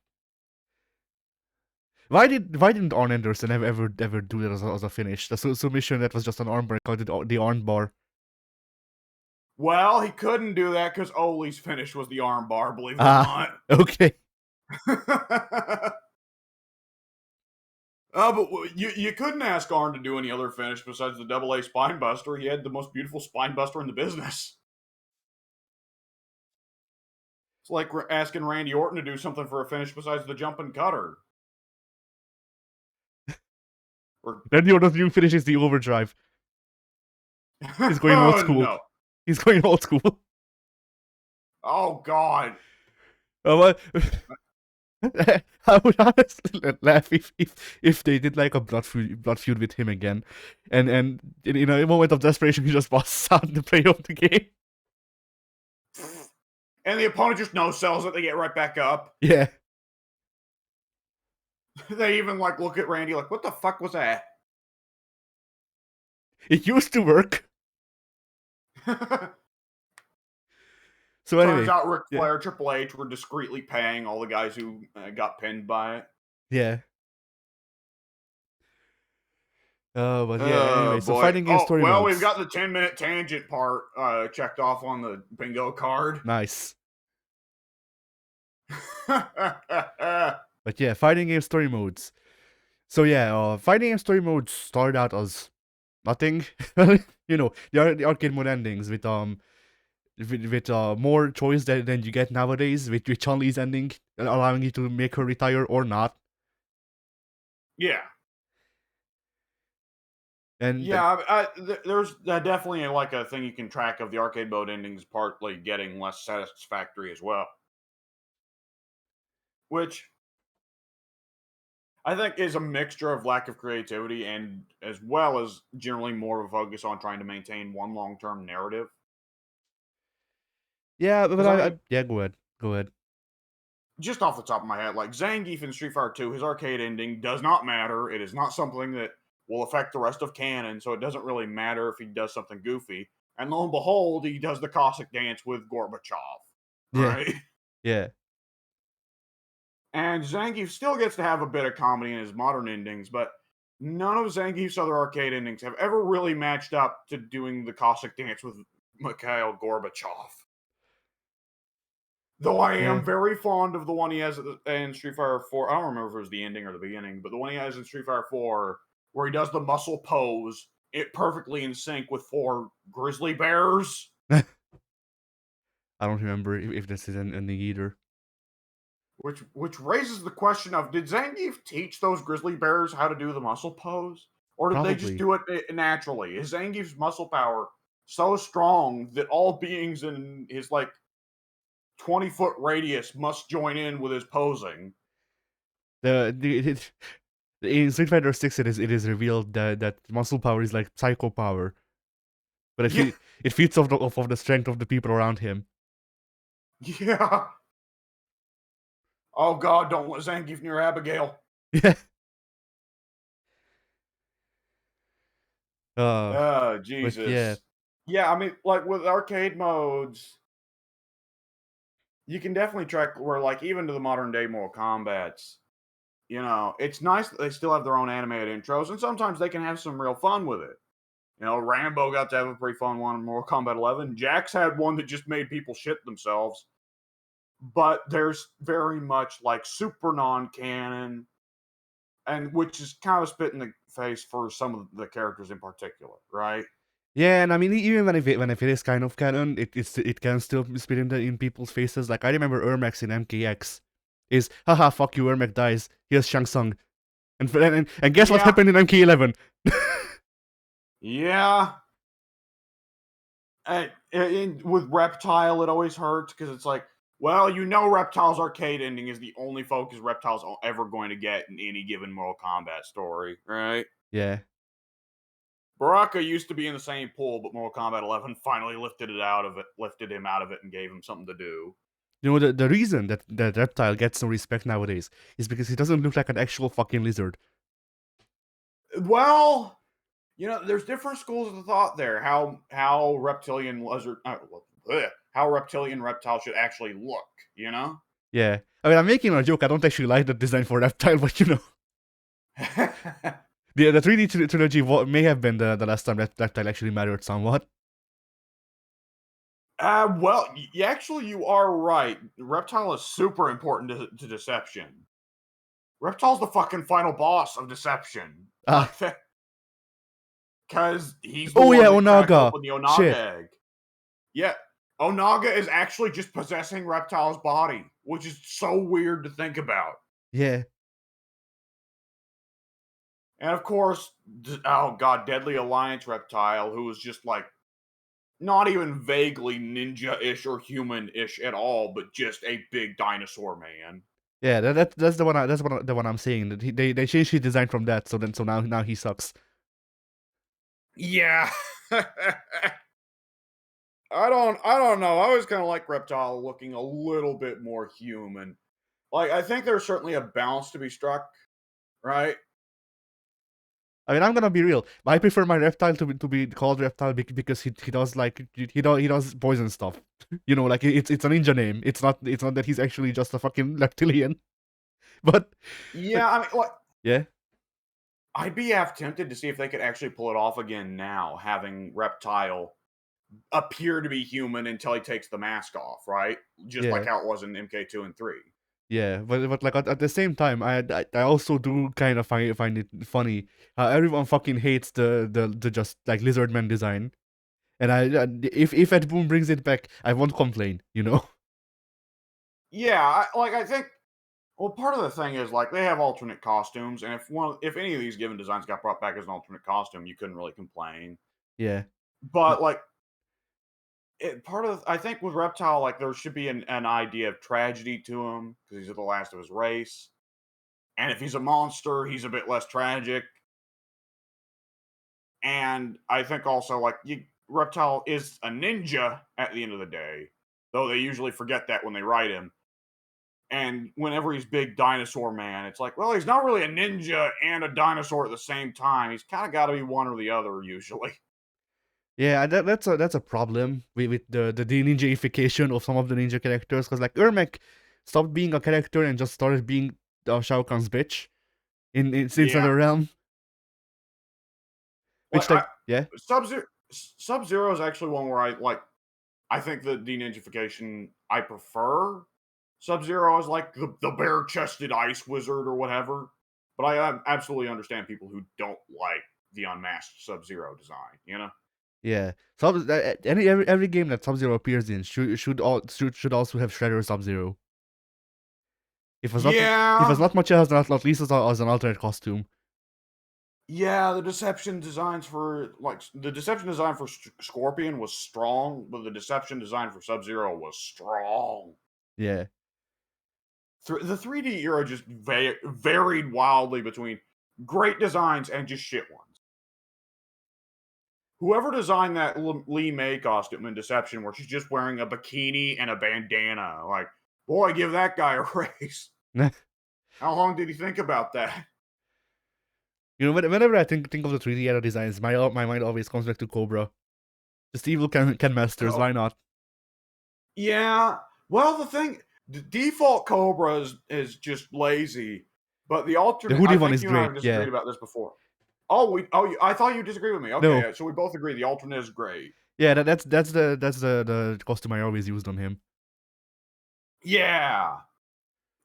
Why didn't Arn Anderson ever do that as a finish? The submission that was just an armbar called it the armbar. Well, he couldn't do that because Oli's finish was the armbar, believe it or not. Okay. But you couldn't ask Arn to do any other finish besides the double A spine buster. He had the most beautiful spine buster in the business. It's like asking Randy Orton to do something for a finish besides the jumping cutter. Randy Orton's new finish is the overdrive. He's going old school. No. He's going old school. Oh God. What? I would honestly laugh if they did like a blood feud with him again, and in a moment of desperation he just busts out the play of the game. And the opponent just no sells it. They get right back up. Yeah. They even like look at Randy like, what the fuck was that? It used to work. So anyway, turns out Ric Flair, Triple H were discreetly paying all the guys who got pinned by it. Yeah. But yeah, anyway, so fighting game story well, modes. we've got the 10-minute tangent part checked off on the bingo card. Nice. But yeah, fighting game story modes. So yeah, fighting game story modes started out as nothing. You know, the arcade mode endings with more choice than you get nowadays, with Chun-Li's ending allowing you to make her retire or not. Yeah. And yeah, there's definitely like a thing you can track of the arcade mode endings partly getting less satisfactory as well. Which I think is a mixture of lack of creativity and as well as generally more of a focus on trying to maintain one long-term narrative. yeah, but I mean, yeah, go ahead. Just off the top of my head, like Zangief in Street Fighter 2, his arcade ending does not matter. It is not something that will affect the rest of canon, so it doesn't really matter if he does something goofy. And lo and behold, he does the Cossack dance with Gorbachev. Right? Yeah. And Zangief still gets to have a bit of comedy in his modern endings, but none of Zangief's other arcade endings have ever really matched up to doing the Cossack dance with Mikhail Gorbachev. Though I am very fond of the one he has in Street Fighter 4. I don't remember if it was the ending or the beginning, but the one he has in Street Fighter 4, where he does the muscle pose, it perfectly in sync with 4 grizzly bears. I don't remember if this is ending either. Which raises the question of, did Zangief teach those grizzly bears how to do the muscle pose? Or did they just do it naturally? Is Zangief's muscle power so strong that all beings in his, 20-foot radius must join in with his posing? In Street Fighter 6, it is revealed that muscle power is like psycho power. But it feeds off the strength of the people around him. Yeah. Oh God, don't let Zangief near Abigail. Yeah. Uh, Oh, but yeah, Jesus. Yeah, I mean, like with arcade modes, you can definitely track where, like, even to the modern day Mortal Kombats, it's nice that they still have their own animated intros, and sometimes they can have some real fun with it. Rambo got to have a pretty fun one in Mortal Kombat 11. Jax had one that just made people shit themselves. But there's very much like super non-canon, and which is kind of spit in the face for some of the characters in particular, right? yeah, and I mean, even when if it is kind of canon, it can still spit in people's faces. Like I remember Ermax in MKX is haha fuck you, Ermac dies. Here's Shang Tsung, and guess what Yeah, happened in MK11? yeah. And with Reptile, it always hurts because it's like, well, Reptile's arcade ending is the only focus Reptile's ever going to get in any given Mortal Kombat story, right? Yeah. Baraka used to be in the same pool, but Mortal Kombat 11 finally lifted him out of it, and gave him something to do. You know, the reason that Reptile gets some respect nowadays is because he doesn't look like an actual fucking lizard. Well, there's different schools of thought there. How reptilian lizard, how reptilian reptile should actually look. You know. Yeah. I mean, I'm making a joke. I don't actually like the design for Reptile, but the 3D trilogy may have been the last time that Reptile actually mattered somewhat. Well, actually, you are right. Reptile is super important to Deception. Reptile's the fucking final boss of Deception. Ah. Like that, because he's the Oh one yeah, that cracked Onaga. open the Onaga Shit. egg. Yeah, Onaga is actually just possessing Reptile's body, which is so weird to think about. Yeah. And of course, oh god, Deadly Alliance Reptile, who was just like not even vaguely ninja-ish or human-ish at all, but just a big dinosaur man. Yeah, that's the one. The one I'm saying. That they changed his design from that. So now he sucks. Yeah. I don't know. I always kind of like Reptile looking a little bit more human. Like I think there's certainly a balance to be struck, right? I mean, I'm gonna be real. I prefer my reptile to be called reptile because he does like he does poison stuff. Like it's a ninja name. It's not that he's actually just a fucking reptilian. But, but Yeah, I mean, like yeah, I'd be half tempted to see if they could actually pull it off again now, having Reptile appear to be human until he takes the mask off, right? Just like yeah, how it was in MK2 and 3. yeah. But like at the same time, I also do kind of find it funny how everyone fucking hates the just like lizardman design. And if Ed Boon brings it back, I won't complain. Yeah, I think. Well, part of the thing is like they have alternate costumes, and if any of these given designs got brought back as an alternate costume, you couldn't really complain. Yeah. But like, I think with Reptile, like there should be an idea of tragedy to him because he's the last of his race, and if he's a monster, he's a bit less tragic. And I think also like Reptile is a ninja at the end of the day, though they usually forget that when they write him. And whenever he's big dinosaur man, it's like, well, he's not really a ninja and a dinosaur at the same time. He's kind of got to be one or the other usually. Yeah, that's a problem with the ninjaification of some of the ninja characters. Because like Ermac stopped being a character and just started being Shao Kahn's bitch in Since Yeah, Another Realm. like Which like yeah, Sub Zero is actually one where I like. I think the de-ninjification I prefer. Sub Zero is like the bare chested ice wizard or whatever. But I absolutely understand people who don't like the unmasked Sub Zero design. yeah. Every game that Sub Zero appears in should also have Shredder Sub Zero. If it's Yeah, not much else, at least as an alternate costume. yeah. The deception design for Scorpion was strong, but the deception design for Sub Zero was strong. Yeah. The 3D era just varied wildly between great designs and just shit ones. Whoever designed that Lee May costume in Deception, where she's just wearing a bikini and a bandana, like, boy, give that guy a raise. How long did he think about that? Whenever I think of the 3D era designs, my mind always comes back to Cobra. Just evil Ken Masters. Oh, Why not? yeah. Well, the default Cobra is just lazy, but the The alternate. hoodie I one think is you and I great. have Yeah. disagreed about this before. I thought you disagreed with me. Okay, No. yeah, so we both agree the alternate is great. Yeah. That's the costume I always used on him. Yeah,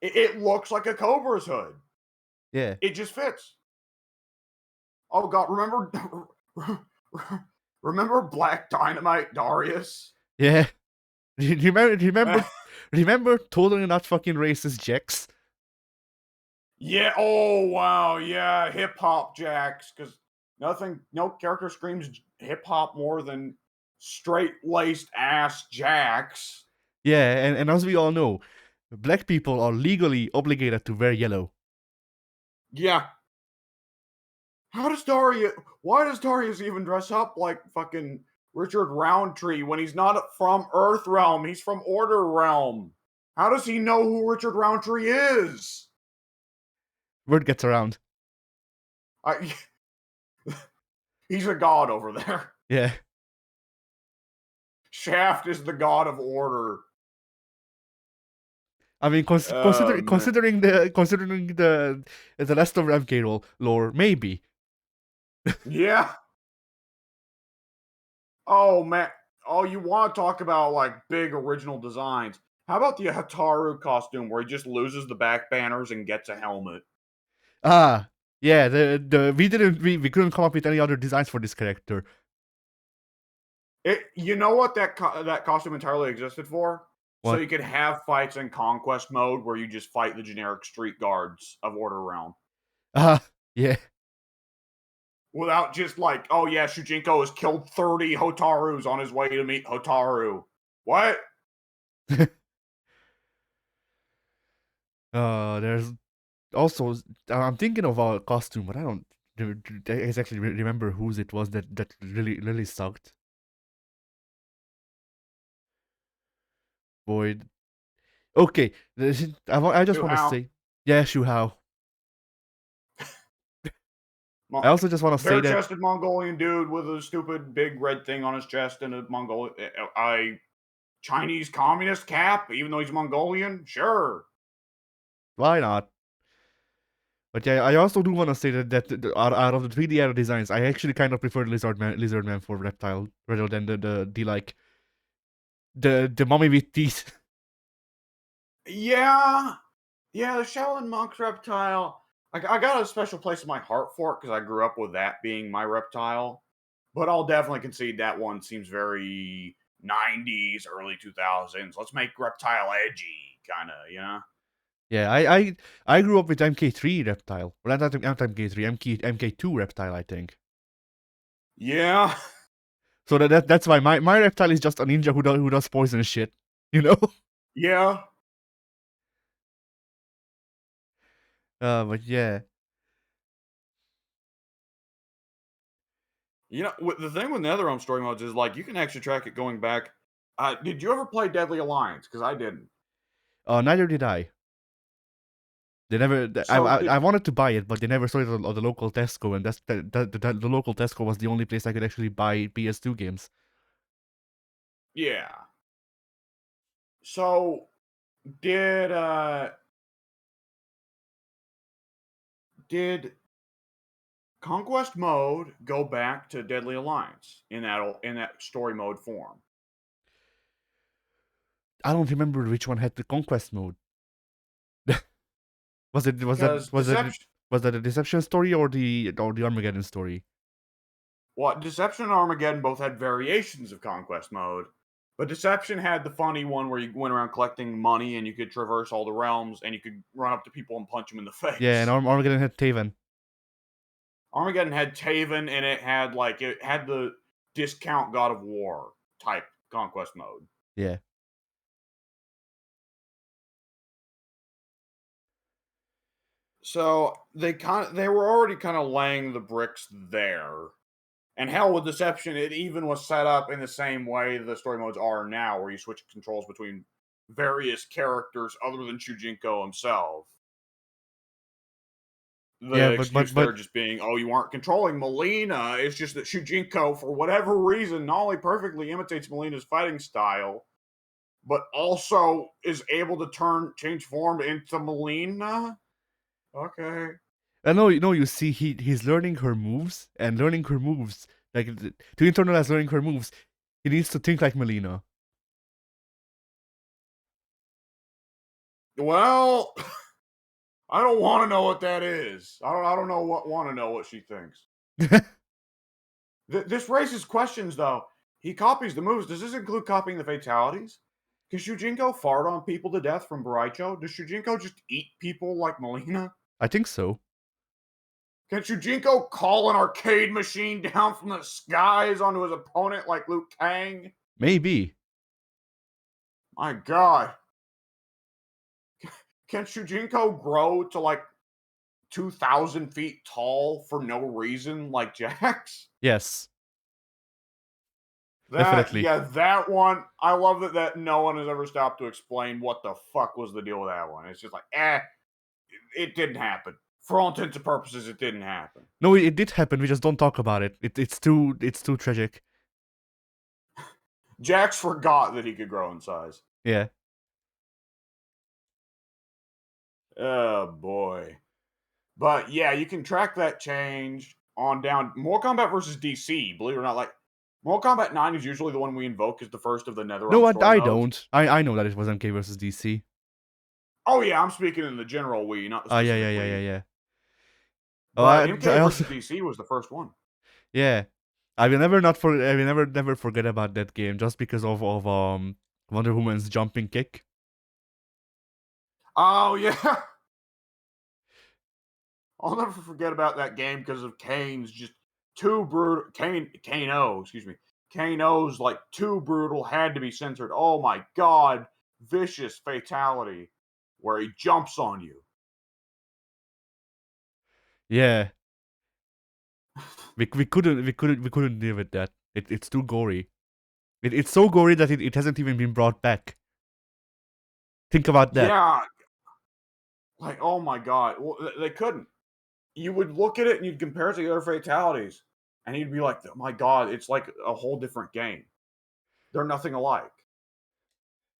it looks like a Cobra's hood. Yeah. It just fits. Oh God, remember Black Dynamite Darius? Yeah. Remember totally not fucking racist Jex? Yeah. Oh wow. Yeah. Hip hop jacks, because no character screams hip hop more than straight laced ass jacks. Yeah, and as we all know, black people are legally obligated to wear yellow. Yeah. How does Darius? Why does Darius even dress up like fucking Richard Roundtree when he's not from Earth Realm? He's from Order Realm. How does he know who Richard Roundtree is? Word gets around. I, he's a god over there. Yeah. Shaft is the god of order. I mean, Oh man. considering the rest of MK lore, maybe. Yeah. Oh man. Oh, you want to talk about like big original designs? How about the Hataru costume where he just loses the back banners and gets a helmet? Ah, yeah. We couldn't come up with any other designs for this character. You know what that costume entirely existed for? So What? you could have fights in conquest mode where you just fight the generic street guards of Order Realm Ah, yeah. without just like, oh yeah, Shujinko has killed 30 Hotarus on his way to meet Hotaru. What? There's also I'm thinking of a costume, but I don't exactly remember whose it was that really sucked. Void. Okay, I just Who? want to How? say, yeah, Shu Hao. I also just want to say that Bare-chested Mongolian dude with a stupid big red thing on his chest and a Chinese communist cap, even though he's Mongolian. Sure. why not? But yeah, I also do want to say that out of the 3D era designs, I actually kind of prefer Lizard Man for Reptile rather than the like the mummy with teeth. Yeah, yeah. The Shaolin Monk's reptile. I got a special place in my heart for it because I grew up with that being my reptile. But I'll definitely concede that one seems very 90s, early 2000s. Let's make reptile edgy, kind of, you know? Yeah, I grew up with MK3 Reptile. Well, not MK3, MK2 Reptile, I think. Yeah, So that's why my reptile is just a ninja who does poison shit, you know. yeah. But yeah. You know, the thing with NetherRealm story modes is like you can actually track it going back. Did you ever play Deadly Alliance? Because I didn't. Neither did I. They never. So did I wanted to buy it, but they never sold it at the local Tesco, and the local Tesco was the only place I could actually buy PS2 games. yeah. So did did Conquest mode go back to Deadly Alliance in that story mode form? I don't remember which one had the conquest mode. Was it was that Because was that Deception, was that a deception story or the Armageddon story? well, Deception and Armageddon both had variations of Conquest mode, but Deception had the funny one where you went around collecting money and you could traverse all the realms and you could run up to people and punch them in the Yeah, and face. Armageddon had Taven. Armageddon had Taven and it had the discount God of War type Conquest mode. Yeah. So they were already kind of laying the bricks there. And hell with Deception, it even was set up in the same way the story modes are now, where you switch controls between various characters other than Shujinko himself. Yeah, The excuse there just being, "Oh, you aren't controlling Melina." It's just that Shujinko, for whatever reason, not only perfectly imitates Melina's fighting style, but also is able to change form into Melina. Okay. I know, you see, he's learning her moves, and learning her moves, like, to internalize learning her moves, he needs to think like Melina. Well, I don't want to know what that is. I don't know what want to know what she thinks. This raises questions though. He copies the moves. Does this include copying the fatalities? Can Shujinko fart on people to death from Baraicho? Does Shujinko just eat people like Melina? I think so. Can Shujinko call an arcade machine down from the skies onto his opponent like Liu Kang? Maybe. My god. Can Shujinko grow to like 2,000 feet tall for no reason like Jax? Yes, That definitely. yeah, that one. I love that no one has ever stopped to explain what the fuck was the deal with that one. It's just like, it didn't happen. For all intents and purposes, it didn't happen. No, it did happen. We just don't talk about it. It's too tragic. Jax forgot that he could grow in size. Yeah. Oh boy. But yeah, you can track that change on down. Mortal Kombat versus DC, believe it or not, like Mortal Kombat 9 is usually the one we invoke as the first of the No, NetherRealm I, story I modes. don't. I know that it was MK versus DC. Oh yeah, I'm speaking in the general Wii, not the Ah, yeah, yeah, specific yeah, yeah, Wii. yeah. Oh, But I MK also versus DC was the first one. yeah. I will never forget about that game just because of Wonder Woman's jumping kick. Oh yeah. I'll never forget about that game because of Kane's just too brutal. Kano, excuse me. Kano's like too brutal, had to be censored. Oh my god. Vicious fatality where he jumps on you. Yeah. We couldn't deal with that. It's too gory. It's so gory that it hasn't even been brought back. Think about that. Yeah, like oh my god. Well, they couldn't. You would look at it and you'd compare it to the other fatalities, and you'd be like, "Oh my god, it's like a whole different game. They're nothing alike.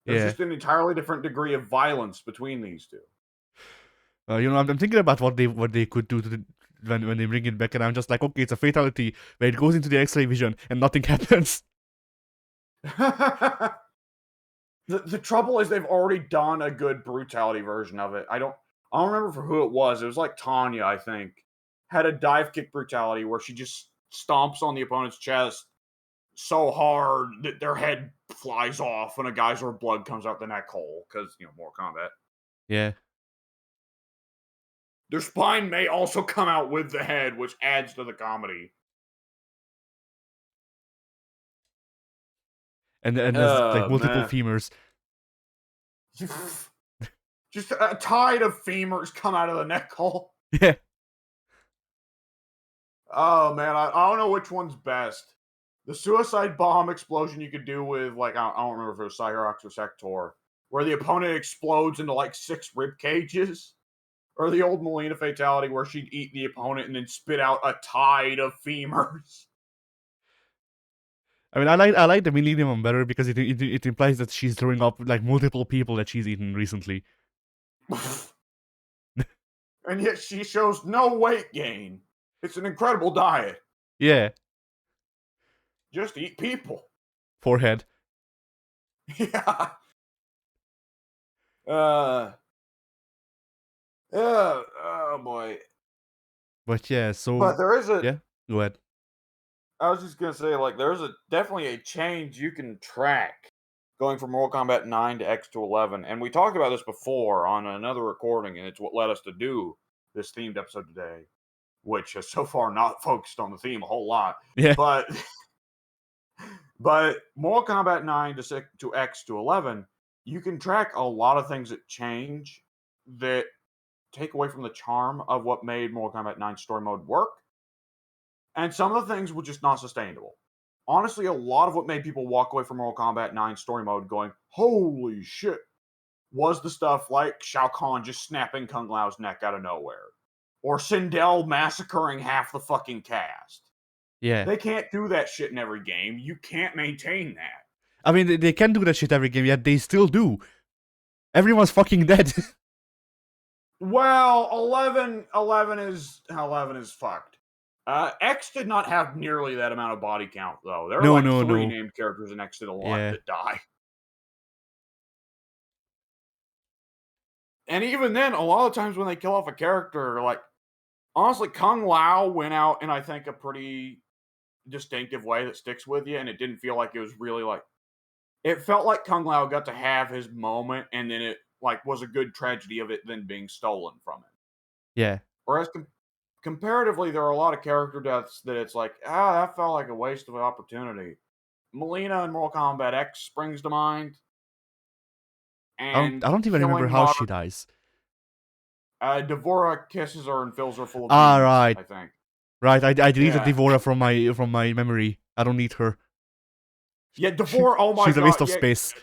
There's Yeah. just an entirely different degree of violence between these two." I'm thinking about what they could do when they bring it back, and I'm just like, okay, it's a fatality where it goes into the X-ray vision and nothing happens. The trouble is they've already done a good brutality version of it. I don't remember for who it was. It was like Tanya, I think, had a dive kick brutality where she just stomps on the opponent's chest so hard that their head flies off and a geyser of blood comes out the neck hole because more combat. Yeah. Their spine may also come out with the head, which adds to the comedy. And there's like Oh multiple man. femurs. Just a tide of femurs come out of the neck hole. Yeah. Oh man, I don't know which one's best. The suicide bomb explosion you could do with like I don't remember if it was Cyrox or Sector, where the opponent explodes into like 6 rib cages, or the old Melina fatality where she'd eat the opponent and then spit out a tide of femurs. I mean, I like the Millennium one better because it implies that she's throwing up like multiple people that she's eaten recently. And yet she shows no weight gain. It's an incredible diet. Yeah. Just eat people. Forehead. Yeah. Uh. Oh boy. But yeah, so But there is a. yeah. Go ahead. I was just gonna say, like, there's definitely a change you can track going from Mortal Kombat 9 to X to 11, and we talked about this before on another recording, and it's what led us to do this themed episode today, which has so far not focused on the theme a whole lot, Yeah. but but Mortal Kombat 9 to X to 11, you can track a lot of things that change that take away from the charm of what made Mortal Kombat 9 story mode work. And some of the things were just not sustainable. Honestly, a lot of what made people walk away from Mortal Kombat 9 story mode going, holy shit, was the stuff like Shao Kahn just snapping Kung Lao's neck out of nowhere. or Sindel massacring half the fucking cast. Yeah. They can't do that shit in every game. You can't maintain that. I mean, they can do that shit every game, yet they still do. Everyone's fucking dead. Well, 11 is fucked. X did not have nearly that amount of body count, though. There are No, like no, 3 no. named characters in X Yeah. that die. And even then, a lot of times when they kill off a character, like, honestly, Kung Lao went out in, I think, a pretty distinctive way that sticks with you, and it didn't feel like it was really like. It felt like Kung Lao got to have his moment, and then it like was a good tragedy of it then being stolen from him. Yeah. Whereas comparatively, there are a lot of character deaths that it's like, that felt like a waste of an opportunity. Melina in Mortal Kombat X springs to mind, and I don't even remember killing how she modern dies. Devora kisses her and fills her full of Ah, bees, right. I think. Right, I deleted Yeah. Devora from my memory. I don't need her. Yeah, Devora, oh my She's a waste god, of yeah, space.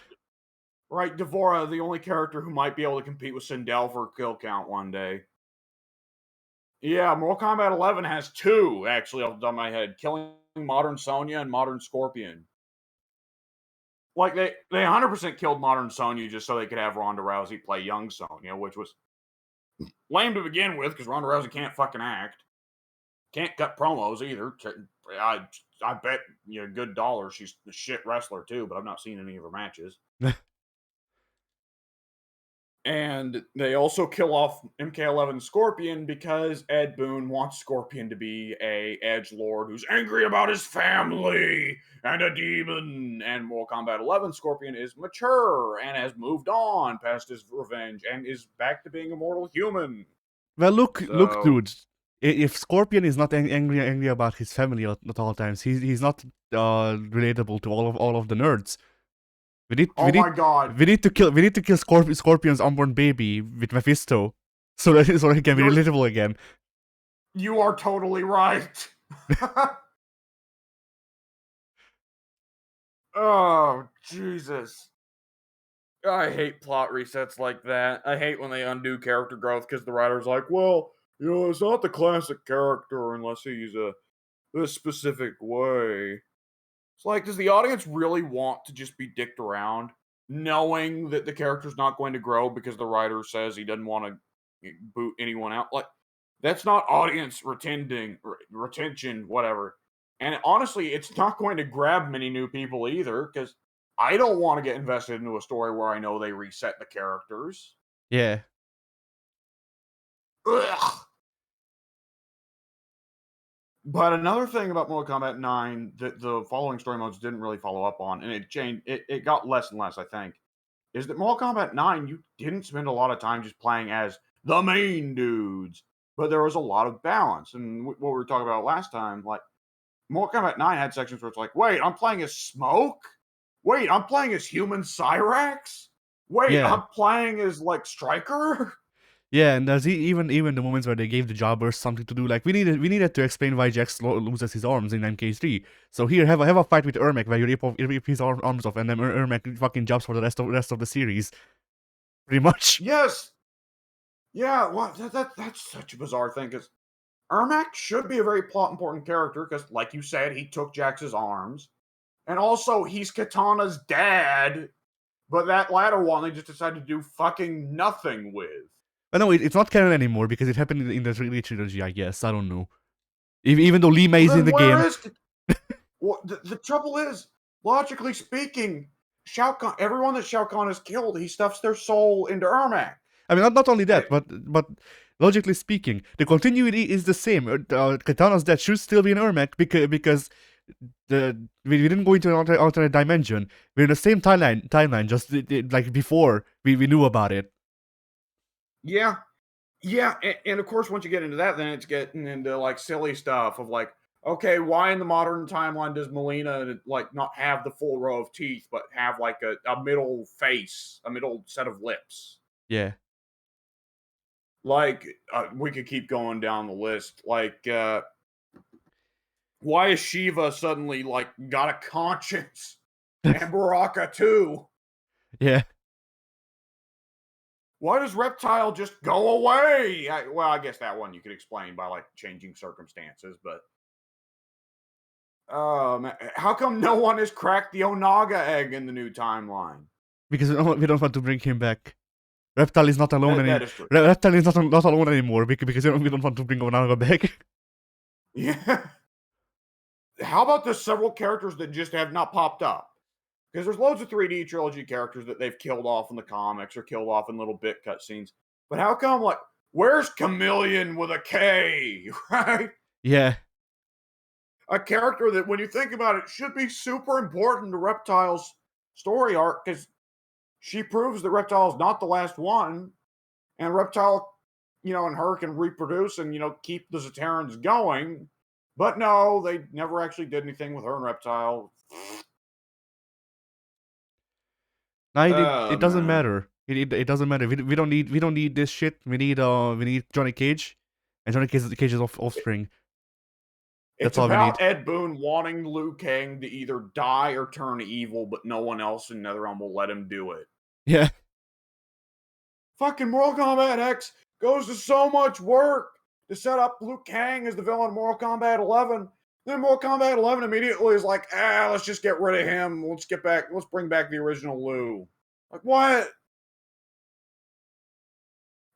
right, Devora, the only character who might be able to compete with Sindel for a kill count one day. Yeah, Mortal Kombat 11 has 2, actually, off the top of my head, killing Modern Sonya and Modern Scorpion. Like, they 100% killed Modern Sonya just so they could have Ronda Rousey play young Sonya, which was lame to begin with, because Ronda Rousey can't fucking act. Can't cut promos either. I bet you a good dollar she's a shit wrestler too, but I've not seen any of her matches. And they also kill off MK11 Scorpion because Ed Boon wants Scorpion to be a edge lord who's angry about his family and a demon. And Mortal Kombat 11 Scorpion is mature and has moved on past his revenge and is back to being a mortal human. Well, look, So, dude. If Scorpion is not angry about his family at all times, he's not relatable to all of the nerds. We need we oh need my god, we need to kill Scorpion's unborn baby with Mephisto, so that so he can be you're relatable again. you are totally right. Oh, Jesus. I hate plot resets like that. I hate when they undo character growth because the writer's like, well, it's not the classic character unless he's this specific way. It's like, does the audience really want to just be dicked around, knowing that the character's not going to grow because the writer says he doesn't want to boot anyone out? Like, that's not audience retention, whatever. And honestly, it's not going to grab many new people either, because I don't want to get invested into a story where I know they reset the characters. Yeah. Ugh. But another thing about Mortal Kombat 9 that the following story modes didn't really follow up on, and it changed, it got less and less, I think, is that Mortal Kombat 9, you didn't spend a lot of time just playing as the main dudes, but there was a lot of balance. And what we were talking about last time, like, Mortal Kombat 9 had sections where it's like, wait, I'm playing as Smoke? Wait, I'm playing as Human Cyrax? Wait, Yeah. I'm playing as, like, Striker? Yeah, and there's even the moments where they gave the jobbers something to do. Like we needed to explain why Jax loses his arms in MK3. So here, have a fight with Ermac where you rip his arms off, and then Ermac fucking jobs for the rest of the series. Pretty much. Yes. Yeah, well, that's such a bizarre thing, because Ermac should be a very plot important character, because, like you said, he took Jax's arms. And also, he's Katana's dad, but that latter one they just decided to do fucking nothing with. I know it's not canon anymore because it happened in the 3D trilogy, I guess. I don't know. Even though Li Mei Well, is in then the where game. is well, the trouble is, logically speaking, Shao Kahn, everyone that Shao Kahn has killed, he stuffs their soul into Ermac. I mean, not only And that, but logically speaking, the continuity is the same. Katana's death should still be an Ermac because we didn't go into an alternate dimension. We're in the same timeline, just like before we knew about it. yeah, yeah, and of course, once you get into that, then it's getting into like silly stuff of like, okay, why in the modern timeline does Melina like not have the full row of teeth, but have like a middle face, a middle set of lips? Yeah. Like, we could keep going down the list. Like, why is Shiva suddenly like got a conscience? And Baraka too. Yeah. Why does Reptile just go away? Well, I guess that one you could explain by like changing circumstances, but how come no one has cracked the Onaga egg in the new timeline? Because we don't want to bring him back. Reptile is not alone That any. is true. Reptile is not alone anymore because we don't want to bring Onaga back. Yeah. How about the several characters that just have not popped up? Because there's loads of 3D trilogy characters that they've killed off in the comics or killed off in little bit cutscenes. But how come, like, where's Chameleon with a K, right? Yeah, A character that, when you think about it, should be super important to Reptile's story arc because she proves that Reptile is not the last one, and Reptile, and her can reproduce and keep the Zaterrans going. But no, they never actually did anything with her and Reptile. no, it Oh doesn't man. matter. It doesn't matter. We don't need this shit. We need Johnny Cage, and Cage's offspring. It's That's all we need. about Ed Boon wanting Liu Kang to either die or turn evil, but no one else in NetherRealm will let him do it. Yeah, Fucking Mortal Kombat X goes to so much work to set up Liu Kang as the villain in Mortal Kombat 11. Then Mortal Kombat 11 immediately is like, let's just get rid of him. Let's bring back the original Liu. Like, what?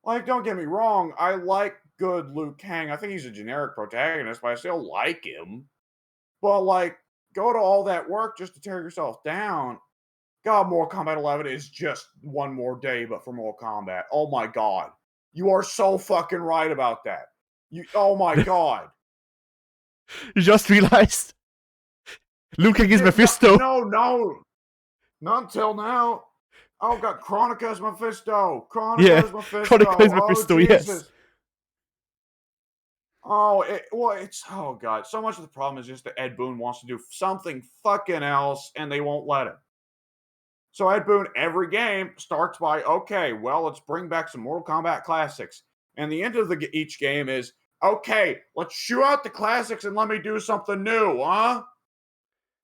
Like, don't get me wrong, I like good Liu Kang. I think he's a generic protagonist, but I still like him. But, like, go to all that work just to tear yourself down. God, Mortal Kombat 11 is just one more day, but for Mortal Kombat. Oh my God. You are so fucking right about that. Oh my God. you just realized Liu Kang is Yeah, no, Mephisto. no, no. Not until now. Oh God, Chronica's Mephisto. Yeah, Chronica's Mephisto. Chronicle is Oh Mephisto. Yes. Jesus. Oh God. So much of the problem is just that Ed Boon wants to do something fucking else and they won't let him. So Ed Boon, every game starts by, okay, well, let's bring back some Mortal Kombat classics. And the end of each game is, okay, let's shoot out the classics and let me do something new, huh?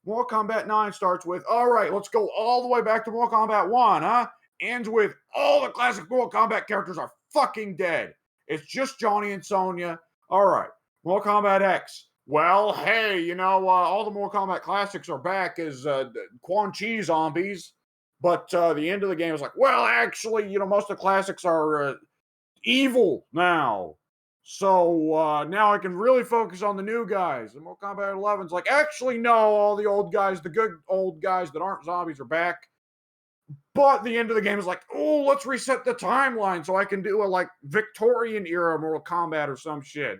Mortal Kombat 9 starts with, all right, let's go all the way back to Mortal Kombat 1, huh? Ends with, all the classic Mortal Kombat characters are fucking dead. It's just Johnny and Sonya. All right, Mortal Kombat X. Well, hey, all the Mortal Kombat classics are back as Quan Chi zombies. But the end of the game is like, well, actually, most of the classics are evil now. So now I can really focus on the new guys. And Mortal Kombat 11's like, actually, no, all the old guys, the good old guys that aren't zombies are back. But the end of the game is like, oh, let's reset the timeline so I can do a like Victorian era Mortal Kombat or some shit.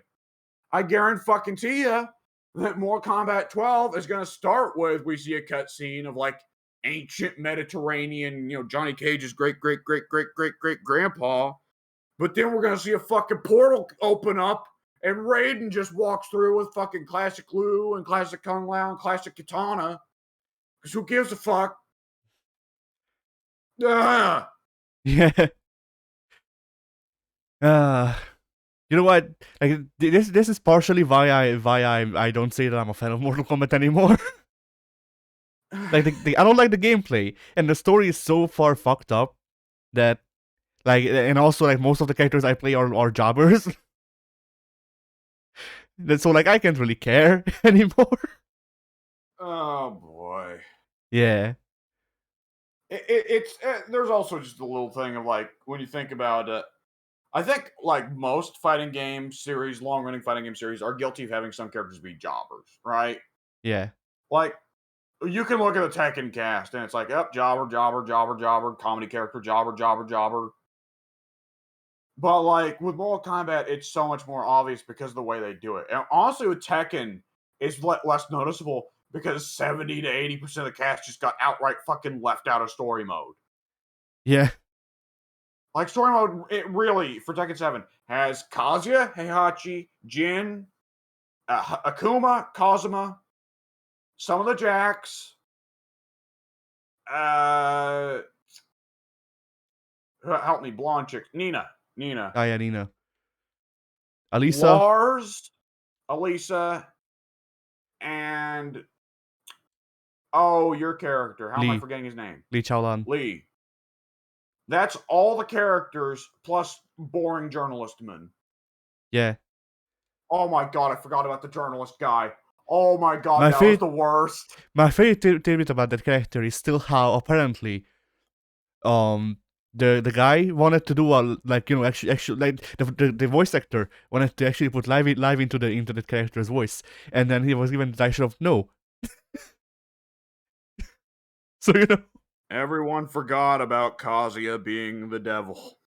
I guarantee you that Mortal Kombat 12 is going to start with we see a cutscene of like ancient Mediterranean, Johnny Cage's great, great, great, great, great, great grandpa. But then we're going to see a fucking portal open up and Raiden just walks through with fucking classic Liu and classic Kung Lao and classic Katana. Because who gives a fuck? Ah. Yeah. Uh you know what? Like this is partially why I don't say that I'm a fan of Mortal Kombat anymore. Like I don't like the gameplay, and the story is so far fucked up that and also like most of the characters I play are jobbers. So like I can't really care anymore. Oh boy. Yeah. It's there's also just a little thing of like when you think about it. I think like most fighting game series, long running fighting game series, are guilty of having some characters be jobbers, right? Yeah. Like you can look at the Tekken cast and it's like, up, jobber, jobber, jobber, jobber, comedy character, jobber, jobber, jobber. But like with Mortal Kombat, it's so much more obvious because of the way they do it. And honestly, with Tekken, it's less noticeable because 70 to 80% of the cast just got outright fucking left out of story mode. Yeah. Like story mode, it really for Tekken 7 has Kazuya, Heihachi, Jin, Akuma, Kazuma, some of the Jacks, uh, help me, blonde chick, Nina, Ah, yeah, Nina. Alisa, Lars, Elisa, and oh, your character. How am I Lee, forgetting his name? Lee Chaolan. Lee. That's all the characters plus boring journalistmen. Yeah. Oh my god, I forgot about the journalist guy. Oh my god, My that was favorite the worst. my favorite tidbit about that character is still how apparently um the guy wanted to do a like actually like the voice actor wanted to actually put live into the character's voice, and then he was given the direction of no. So Everyone forgot about Kazuya being the devil.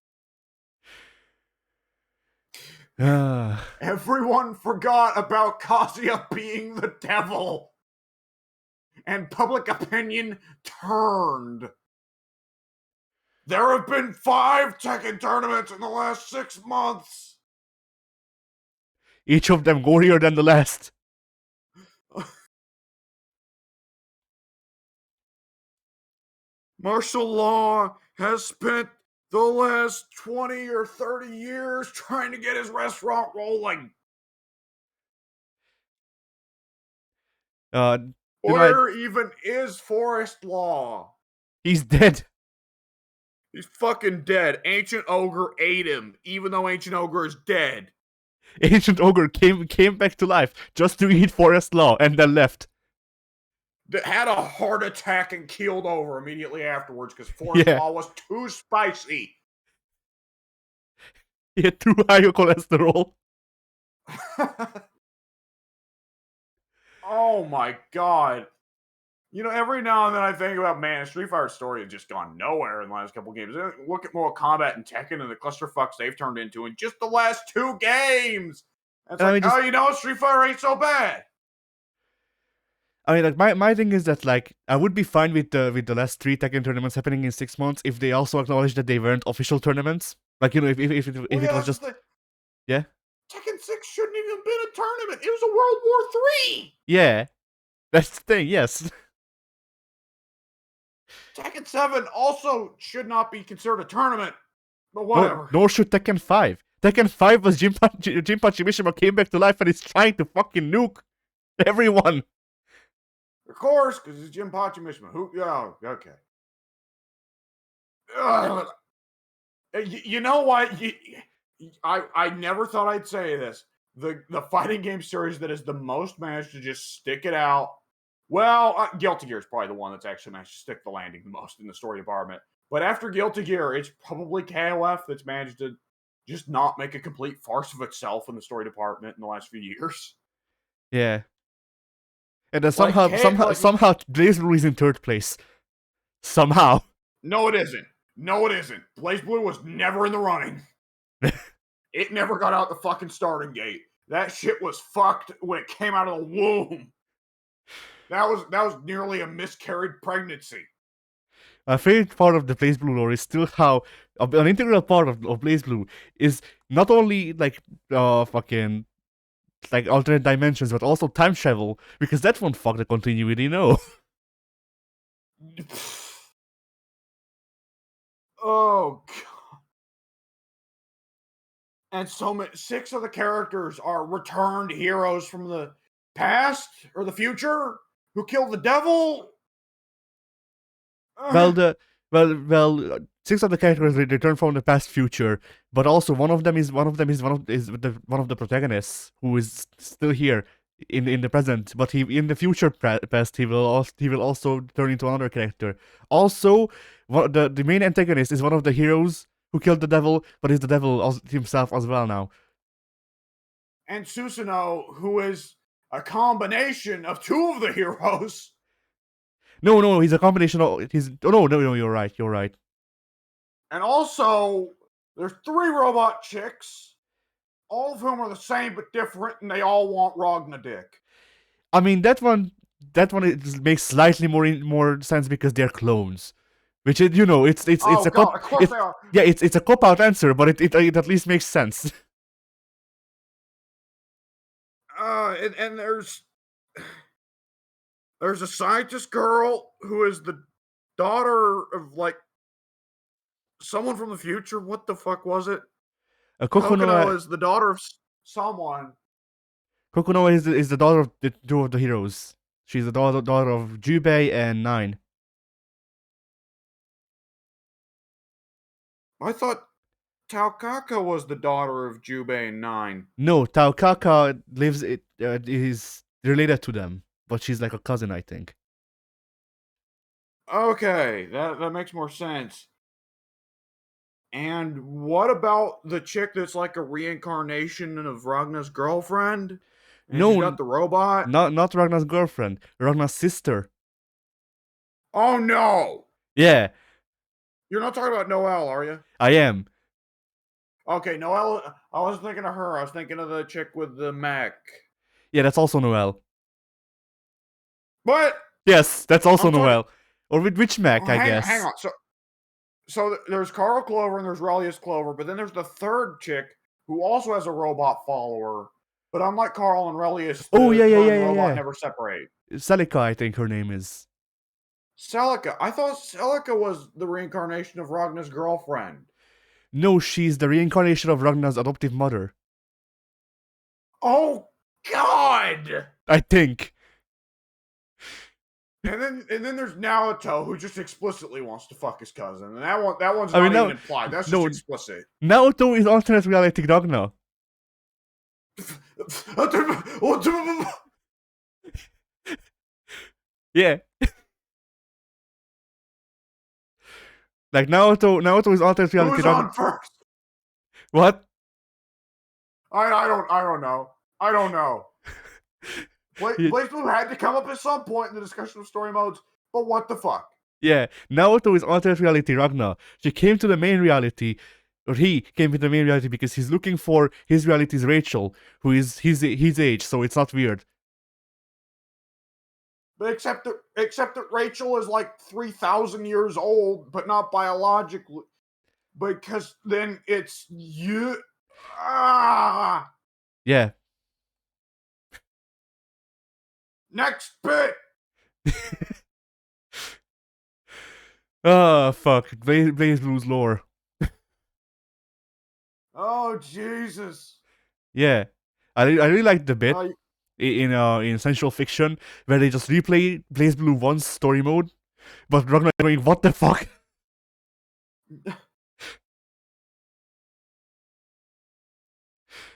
Everyone forgot about Kazuya being the devil. And public opinion turned. There have been 5 Tekken tournaments in the last 6 months. Each of them gorier than the last. Martial law has spent the last 20 or 30 years trying to get his restaurant rolling. Uh, Where even is Forest Law? He's dead. He's fucking dead. Ancient Ogre ate him, even though Ancient Ogre is dead. Ancient Ogre came back to life just to eat Forest Law and then left. Had a heart attack and keeled over immediately afterwards because Forest Law was too spicy. He had too high a cholesterol. Oh my god. You know, every now and then I think about, man, Street Fighter story has just gone nowhere in the last couple games. Look at Mortal Kombat and Tekken and the clusterfucks they've turned into in just the last 2 games. And it's like, oh, you know, Street Fighter ain't so bad. I mean, like my thing is that like I would be fine with the last 3 Tekken tournaments happening in 6 months if they also acknowledged that they weren't official tournaments. Like, you know, if it was just yeah. Tekken 6 shouldn't even been a tournament. It was a World War III. Yeah, that's the thing. Yes. Tekken 7 also should not be considered a tournament, but whatever. Nor should Tekken 5. Tekken 5 was Jinpachi Mishima came back to life and is trying to fucking nuke everyone. Of course, because it's Jinpachi Mishima. Who? Oh, okay. You know what? I never thought I'd say this. The fighting game series that is the most managed to just stick it out. Well, Guilty Gear is probably the one that's actually managed to stick the landing the most in the story department. But after Guilty Gear, it's probably KOF that's managed to just not make a complete farce of itself in the story department in the last few years. Yeah. And then somehow BlazBlue is in 3rd place. Somehow. No, it isn't. No, it isn't. BlazBlue was never in the running. It never got out the fucking starting gate. That shit was fucked when it came out of the womb. That was nearly a miscarried pregnancy. My favorite part of the BlazBlue lore is still how an integral part of BlazBlue is not only like fucking like alternate dimensions, but also time travel, because that won't fuck the continuity, no. Oh god. And so many 6 of the characters are returned heroes from the past or the future who killed the devil. Well, 6 of the characters return from the past future, but also one of them is one of the protagonists who is still here in the present, but he in the future past he will also turn into another character. Also, the main antagonist is one of the heroes who killed the devil, but is the devil himself as well now. And Susanoo, who is a combination of 2 of the heroes. No, he's a combination of no, you're right. And also, there's 3 robot chicks, all of whom are the same but different, and they all want Ragna dick. I mean, that one makes slightly more sense because they're clones. Which is, you know, it's of course they are. Yeah, it's a cop out answer, but it at least makes sense. And there's a scientist girl who is the daughter of like someone from the future. What the fuck was it? Kokono is the daughter of someone. Kokono is the daughter of the 2 of the heroes. She's the daughter of Jubei and 9. I thought Taukaka was the daughter of Jubei and Nine. No, Taokaka lives it is related to them, but she's like a cousin, I think. Okay, that makes more sense. And what about the chick that's like a reincarnation of Ragna's girlfriend? And she's got No, the robot? not Ragnar's girlfriend, Ragnar's sister. Oh no! Yeah, You're not talking about Noelle, are you? I am. Okay, Noelle. I was thinking of her. I was thinking of the chick with the mech. Yeah, that's also Noelle. But Yes, that's also I'm talking. Noelle. Or with which Mac, I Hang guess. on. So there's Carl Clover and there's Relius Clover, but then there's the third chick who also has a robot follower. But unlike Carl and Relius, Oh the yeah, yeah, her yeah, and the yeah, robot yeah. never separate. Celica, I think her name is. Celica. I thought Celica was the reincarnation of Ragna's girlfriend. No, she's the reincarnation of Ragnar's adoptive mother. Oh God! I think. And then there's Naruto who just explicitly wants to fuck his cousin, and that one's I mean, not now, even implied. That's just no, explicit. Naoto is alternate reality Ragnar. Yeah, like Naoto is alternate reality Who's Ragnar. on first? What? I don't know. I don't know. Yeah, Blaze Blue had to come up at some point in the discussion of story modes, but what the fuck? yeah, Naoto is alternate reality Ragnar. She came to the main reality, or he came to the main reality because he's looking for his reality's Rachel, who is his age, so it's not weird. But except that Rachel is like 3,000 years old, but not biologically, because then it's you. Ah, Yeah. next bit. Oh fuck, Blaze Blue's lore. Oh Jesus. Yeah, I really liked the bit Uh, in Essential Fiction where they just replay Blaze Blue 1's story mode, but Ragnar going, what the fuck?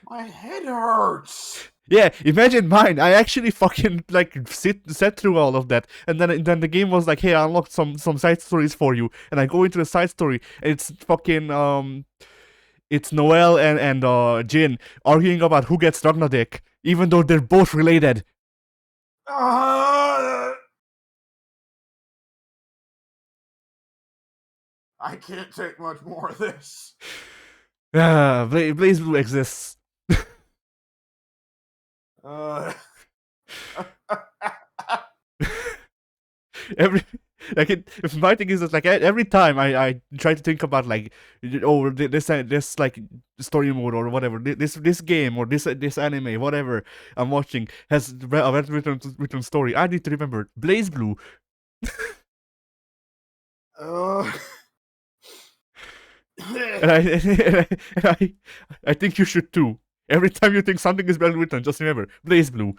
my head hurts. Yeah, imagine mine. I actually fucking like sat through all of that, and then the game was like, "Hey, I unlocked some side stories for you," and I go into the side story, and it's fucking it's Noel and Jin arguing about who gets Ragnar dick, even though they're both related. Uh, I can't take much more of this. Blaze Blue exists. Uh, Every like if my thing is that like every time I try to think about like oh this like story mode or whatever this game or this anime whatever I'm watching has a written story, I need to remember Blaze Blue. uh, And I think you should too. Every time you think something is well written, just remember Blaze Blue.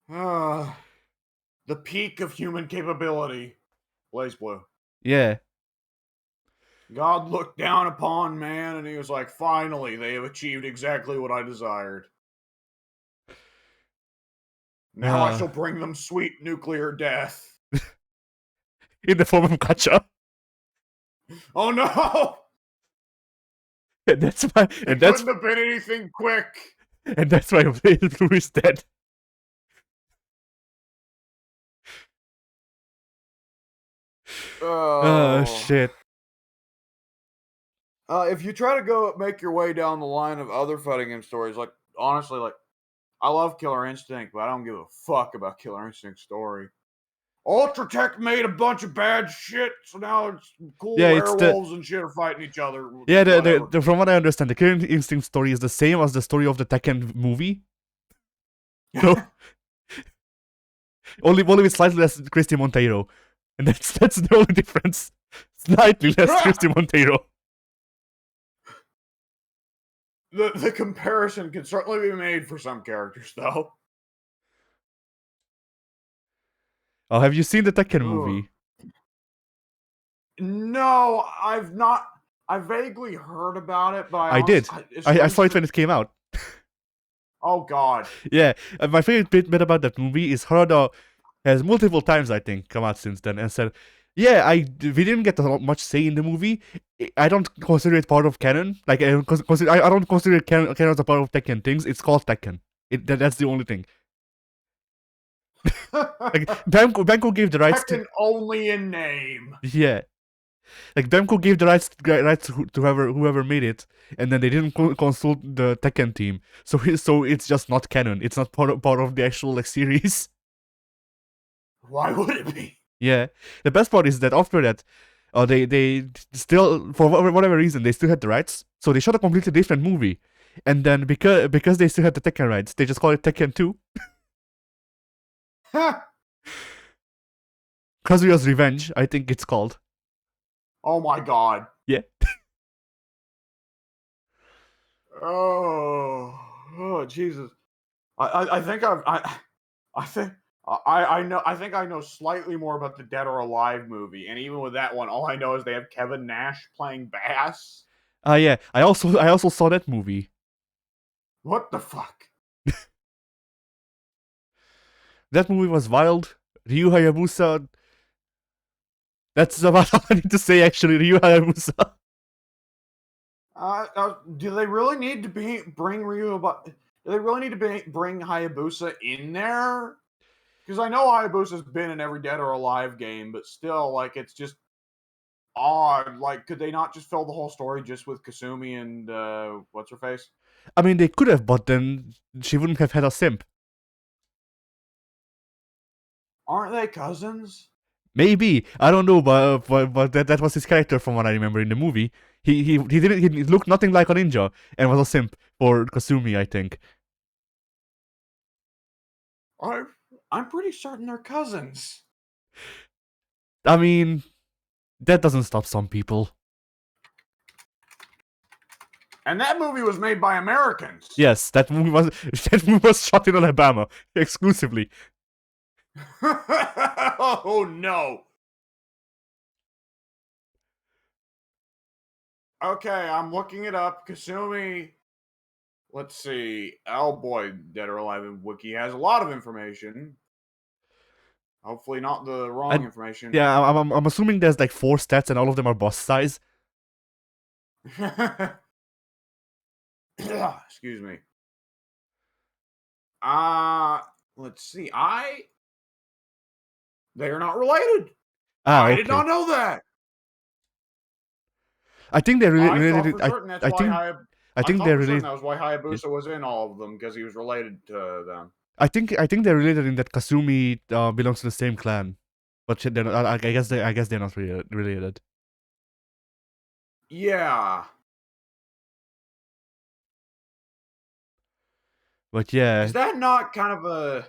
the peak of human capability. Blaze Blue. Yeah. God looked down upon man and he was like, finally, they have achieved exactly what I desired. Now I shall bring them sweet nuclear death. In the form of gacha. Oh no! And that's why It couldn't have been anything quick. and that's why Blaze Blue is dead. Oh Oh. shit. If you try to go make your way down the line of other fighting game stories, like honestly, like I love Killer Instinct, but I don't give a fuck about Killer Instinct's story. Ultra Tech made a bunch of bad shit, so now it's cool Yeah, it's the werewolves and shit are fighting each other. yeah Whatever. from what I understand, the Killer Instinct story is the same as the story of the Tekken movie. No, only with slightly less Christy Monteiro, and that's the only difference. Slightly less Christy Monteiro. The comparison can certainly be made for some characters, though. Oh, have you seen the Tekken Ugh. movie? No, I've not. I vaguely heard about it, but I I honestly, did. as I strange saw as it it. when it came out. Oh God. Yeah, my favorite bit about that movie is Harada has multiple times, I think, come out since then and said, "Yeah, we didn't get much say in the movie. I don't consider it part of canon. Like I don't consider canon as a part of Tekken things. It's called Tekken. That's the only thing. Like Bamco gave the rights to Tekken only in name. yeah, like Bamco gave the rights to whoever made it, and then they didn't consult the Tekken team. So it's just not canon. It's not part of the actual like series." Why would it be? Yeah, the best part is that after that, they still for whatever reason they still had the rights, so they shot a completely different movie, and then because they still had the Tekken rights, they just call it Tekken 2, Kazuya's Revenge, I think it's called. Oh my God. Yeah, Oh, Jesus. I think I think I know I think I know slightly more about the Dead or Alive movie, and even with that one, all I know is they have Kevin Nash playing Bass. yeah. I also saw that movie. What the fuck? That movie was wild. Ryu Hayabusa. That's about all I need to say. Actually, Ryu Hayabusa. Do they really need to bring Ryu? Do they really need to bring Hayabusa in there? Because I know Hayabusa's been in every Dead or Alive game, but still, like, it's just odd. Like, could they not just fill the whole story just with Kasumi and what's her face? I mean, they could have, but then she wouldn't have had a simp. Aren't they cousins? Maybe I don't know, but that was his character from what I remember in the movie. He didn't he looked nothing like a ninja and was a simp for Kasumi, I think. I I'm pretty certain they're cousins. I mean, that doesn't stop some people. And that movie was made by Americans. Yes, that movie was shot in Alabama exclusively. Oh no. Okay, I'm looking it up. Kasumi. Let's see. Oh boy, Dead or Alive in Wiki has a lot of information. Hopefully, not the wrong I information. yeah, I'm assuming there's like 4 stats and all of them are boss size. Excuse me. Uh let's see. They are not related. Ah, I did okay. not know that. I think they're I thought related. for certain that's I why think I I think thought they're for certain related. that was why Hayabusa was in all of them because he was related to them. I think they're related in that Kasumi belongs to the same clan, but they're not, I guess they're not related. Yeah. But yeah, Is that not kind of a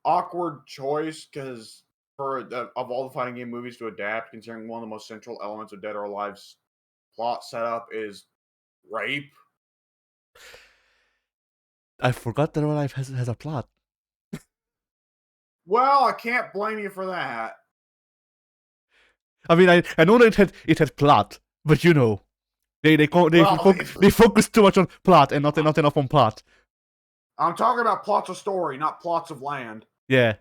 awkward choice? Because of all the fighting game movies to adapt, considering one of the most central elements of Dead or Alive's plot setup is rape. I forgot that Real Life has a plot. Well, I can't blame you for that. I mean, I know that it had plot, but you know, Well, they focus too much on plot and not enough on plot. I'm talking about plots of story, not plots of land. Yeah,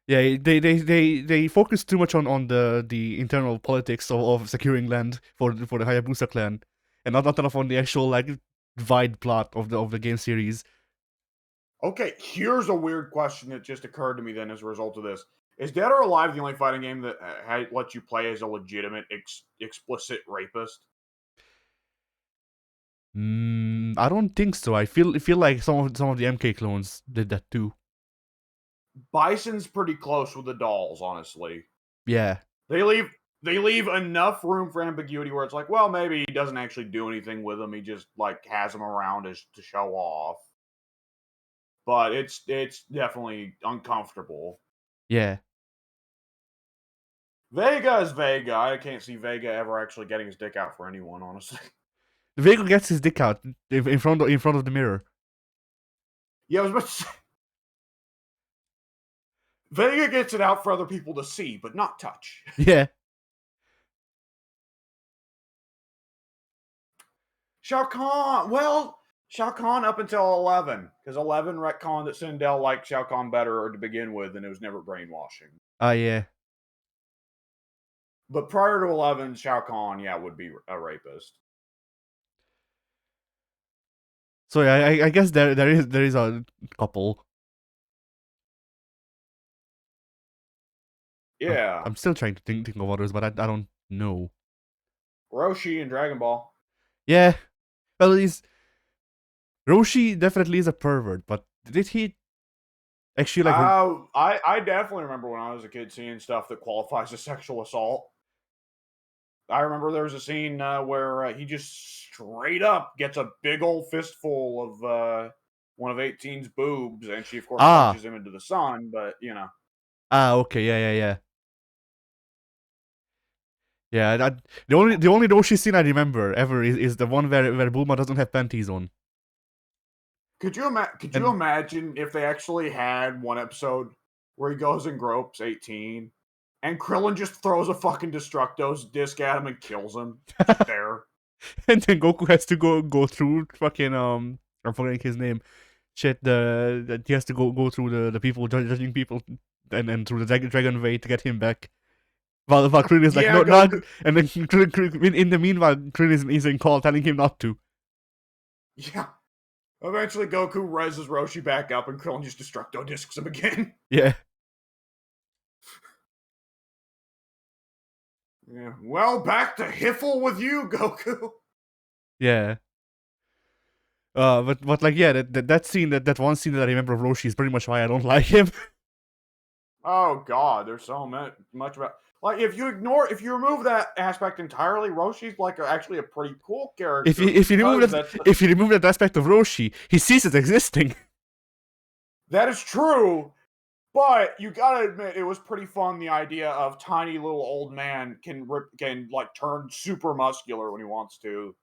yeah, they focus too much on the internal politics of securing land for the Hayabusa clan, and not enough on the actual like wide plot of the game series. Okay, here's a weird question that just occurred to me then as a result of this. Is Dead or Alive the only fighting game that lets you play as a legitimate, explicit rapist? I don't think so. I feel like some of the MK clones did that too. Bison's pretty close with the dolls, honestly. Yeah, They leave they leave enough room for ambiguity where it's like, well, maybe he doesn't actually do anything with them. He just like has them around as to show off. But it's definitely uncomfortable. yeah. Vega is Vega. I can't see Vega ever actually getting his dick out for anyone, honestly. Vego gets his dick out in front of the mirror. Yeah, I was about to say, Vega gets it out for other people to see, but not touch. Yeah. Shao Kahn. Well, Shao Kahn up until 11, because 11 retconned that Sindel liked Shao Kahn better to begin with, and it was never brainwashing. Yeah. But prior to 11, Shao Kahn, yeah, would be a rapist. So yeah, I guess there is a couple. Yeah, I'm still trying to think of others, but I don't know. Roshi and Dragon Ball. Yeah. Well, he's Roshi definitely is a pervert, but did he actually like? I definitely remember when I was a kid seeing stuff that qualifies as sexual assault. I remember there was a scene where he just straight up gets a big old fistful of one of 18's boobs, and she, of course, Ah. punches him into the sun, but, you know. Okay. Yeah. Yeah. The only Roshi scene I remember ever is the one where Bulma doesn't have panties on. Could you And imagine if they actually had one episode where he goes and gropes 18, and Krillin just throws a fucking Destructo's disc at him and kills him just there? and then Goku has to go through fucking I'm forgetting his name. Shit, he has to go through the people judging people and through the dragon way to get him back. While Krillin is like, Yeah, no, not, Goku. and then in the meanwhile, Krillin is in call telling him not to. Yeah. Eventually, Goku rises Roshi back up, and Krillin just Destructo discs him again. Yeah. Yeah. Well, back to Hiffle with you, Goku. Yeah. But like yeah, that scene that one scene that I remember of Roshi is pretty much why I don't like him. Oh God, there's so much about, like, if you remove that aspect entirely, Roshi's like actually a pretty cool If character you if you remove because that if you remove that aspect of Roshi, he ceases existing. that is true. But you gotta admit, it was pretty fun. The idea of tiny little old man can like turn super muscular when he wants to.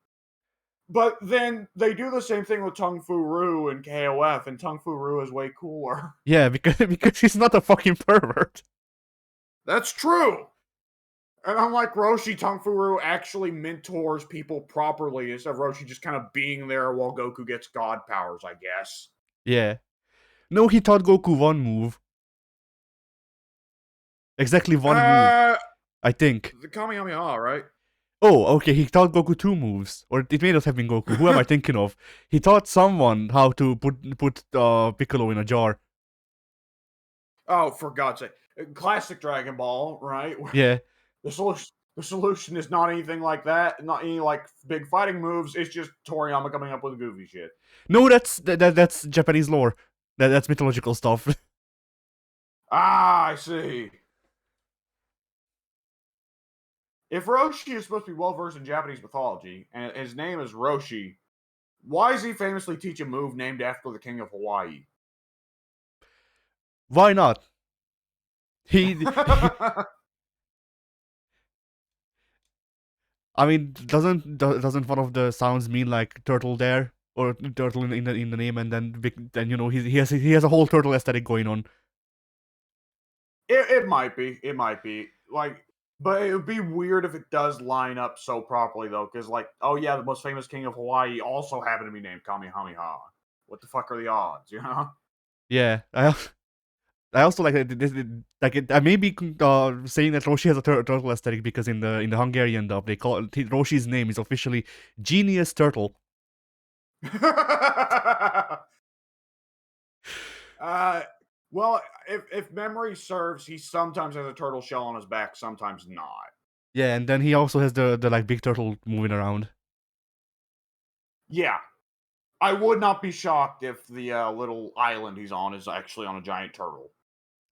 But then they do the same thing with Tung Fu Ru and KOF, and Tung Fu Ru is way cooler. Yeah, because he's not a fucking pervert. That's true. And unlike Roshi, Tung Fu Ru actually mentors people properly instead of Roshi just kind of being there while Goku gets god powers, I guess. Yeah. No, he taught Goku one move. Exactly one move, Uh, I think. the Kamehameha, right? Oh, okay, he taught Goku two moves. Or it may not have been Goku. Who am I thinking of? He taught someone how to put Piccolo in a jar. Oh, for God's sake. Classic Dragon Ball, right? Yeah. The solution is not anything like that, not any like big fighting moves. It's just Toriyama coming up with goofy shit. No, that's Japanese lore. That's mythological stuff. Ah, I see. If Roshi is supposed to be well versed in Japanese mythology, and his name is Roshi, why does he famously teach a move named after the king of Hawaii? Why not? He I mean, doesn't one of the sounds mean like turtle there or turtle in the name, and then he has a whole turtle aesthetic going on. It might be. It might be. Like, but it would be weird if it does line up so properly, though, because, like, oh, yeah, the most famous king of Hawaii also happened to be named Kamehameha. What the fuck are the odds, you know? Yeah, I also like I may be saying that Roshi has a turtle aesthetic because in the Hungarian dub they call Roshi's name is officially Genius Turtle. uh, well, if memory serves, he sometimes has a turtle shell on his back, sometimes not. Yeah, and then he also has the like big turtle moving around. Yeah. I would not be shocked if the little island he's on is actually on a giant turtle.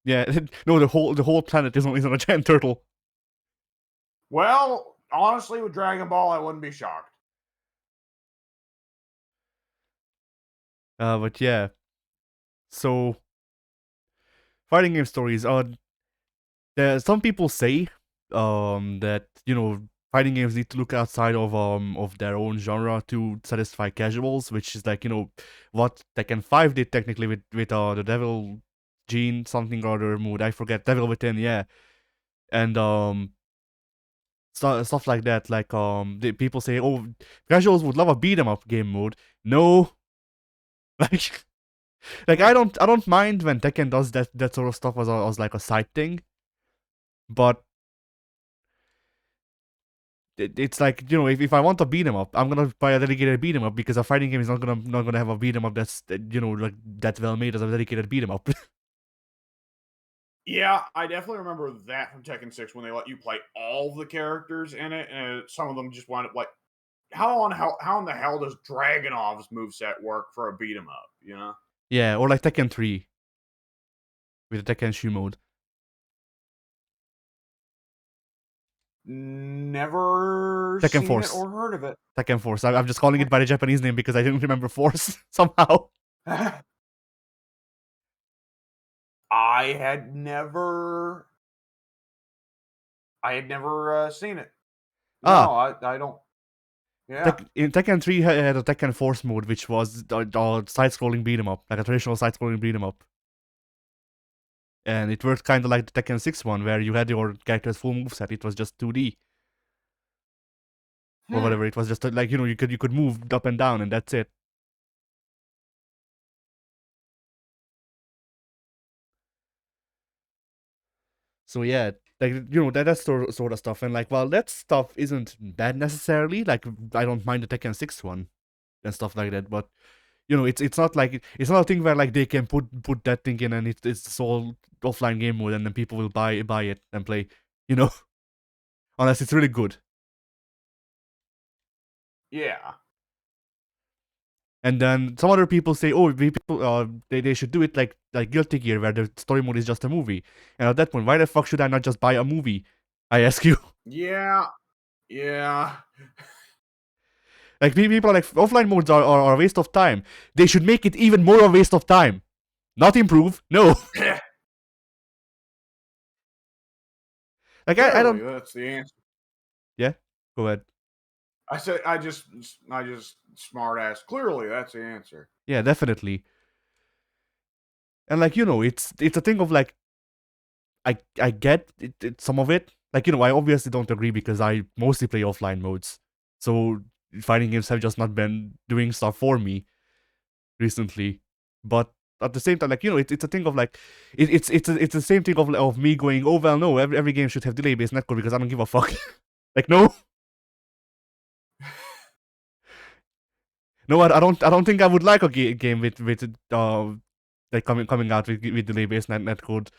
Yeah, no, the whole planet is on a giant turtle. Well, honestly, with Dragon Ball, I wouldn't be shocked. But yeah, so fighting game stories. Some people say that fighting games need to look outside of their own genre to satisfy casuals, which is like what Tekken 5 did technically with the Devil Gene something or other mode. I forget. Devil Within, yeah, and stuff like that. Like people say, oh, casuals would love a beat 'em up game mode. No, like I don't mind when Tekken does that sort of stuff as like a side thing, but it's like, if I want to beat 'em up, I'm gonna buy a dedicated beat 'em up, because a fighting game is not gonna have a beat 'em up that's like that well made as a dedicated beat 'em up. Yeah, I definitely remember that from Tekken 6 when they let you play all the characters in it, and some of them just wound up like, how in the hell does Dragonov's moveset work for a beat 'em up, you know? Yeah, or like Tekken 3 with the Tekken Shu mode. Never Tekken seen it Force. or heard of it. Tekken Force. I'm just calling it by the Japanese name because I didn't remember Force somehow. I had never seen it. Ah, No, I don't. Yeah. In Tekken 3 had a Tekken Force mode, which was a side-scrolling beat 'em up, like a traditional side-scrolling beat 'em up. And it worked kind of like the Tekken 6 one, where you had your character's full moveset. It was just 2D or Hmm. whatever. It was just like, you could move up and down, and that's it. So yeah, like, that's sort of stuff. And like, while that stuff isn't bad necessarily, like, I don't mind the Tekken 6 one and stuff like that, but it's not like it's not a thing where like they can put that thing in, and it's all offline game mode, and then people will buy it and play, you know, unless it's really good. Yeah. And then some other people say, oh, they should do it like Guilty Gear, where the story mode is just a movie. And at that point, why the fuck should I not just buy a movie? I ask you. Yeah. Yeah. Like, people are like, offline modes are a waste of time. They should make it even more a waste of time, not improve. No. Like, I Clearly, don't. that's the answer. Yeah, go ahead. I just smart ass. Clearly, that's the answer. Yeah, definitely. And like, it's a thing of like, I get some of it. Like, I obviously don't agree because I mostly play offline modes. So fighting games have just not been doing stuff for me recently. But at the same time, like, it's a thing of like, it's the same thing of me going, oh well, no, every game should have delay based netcode because I don't give a fuck. Like, no, no, I don't think I would like a game with like coming out with delay based netcode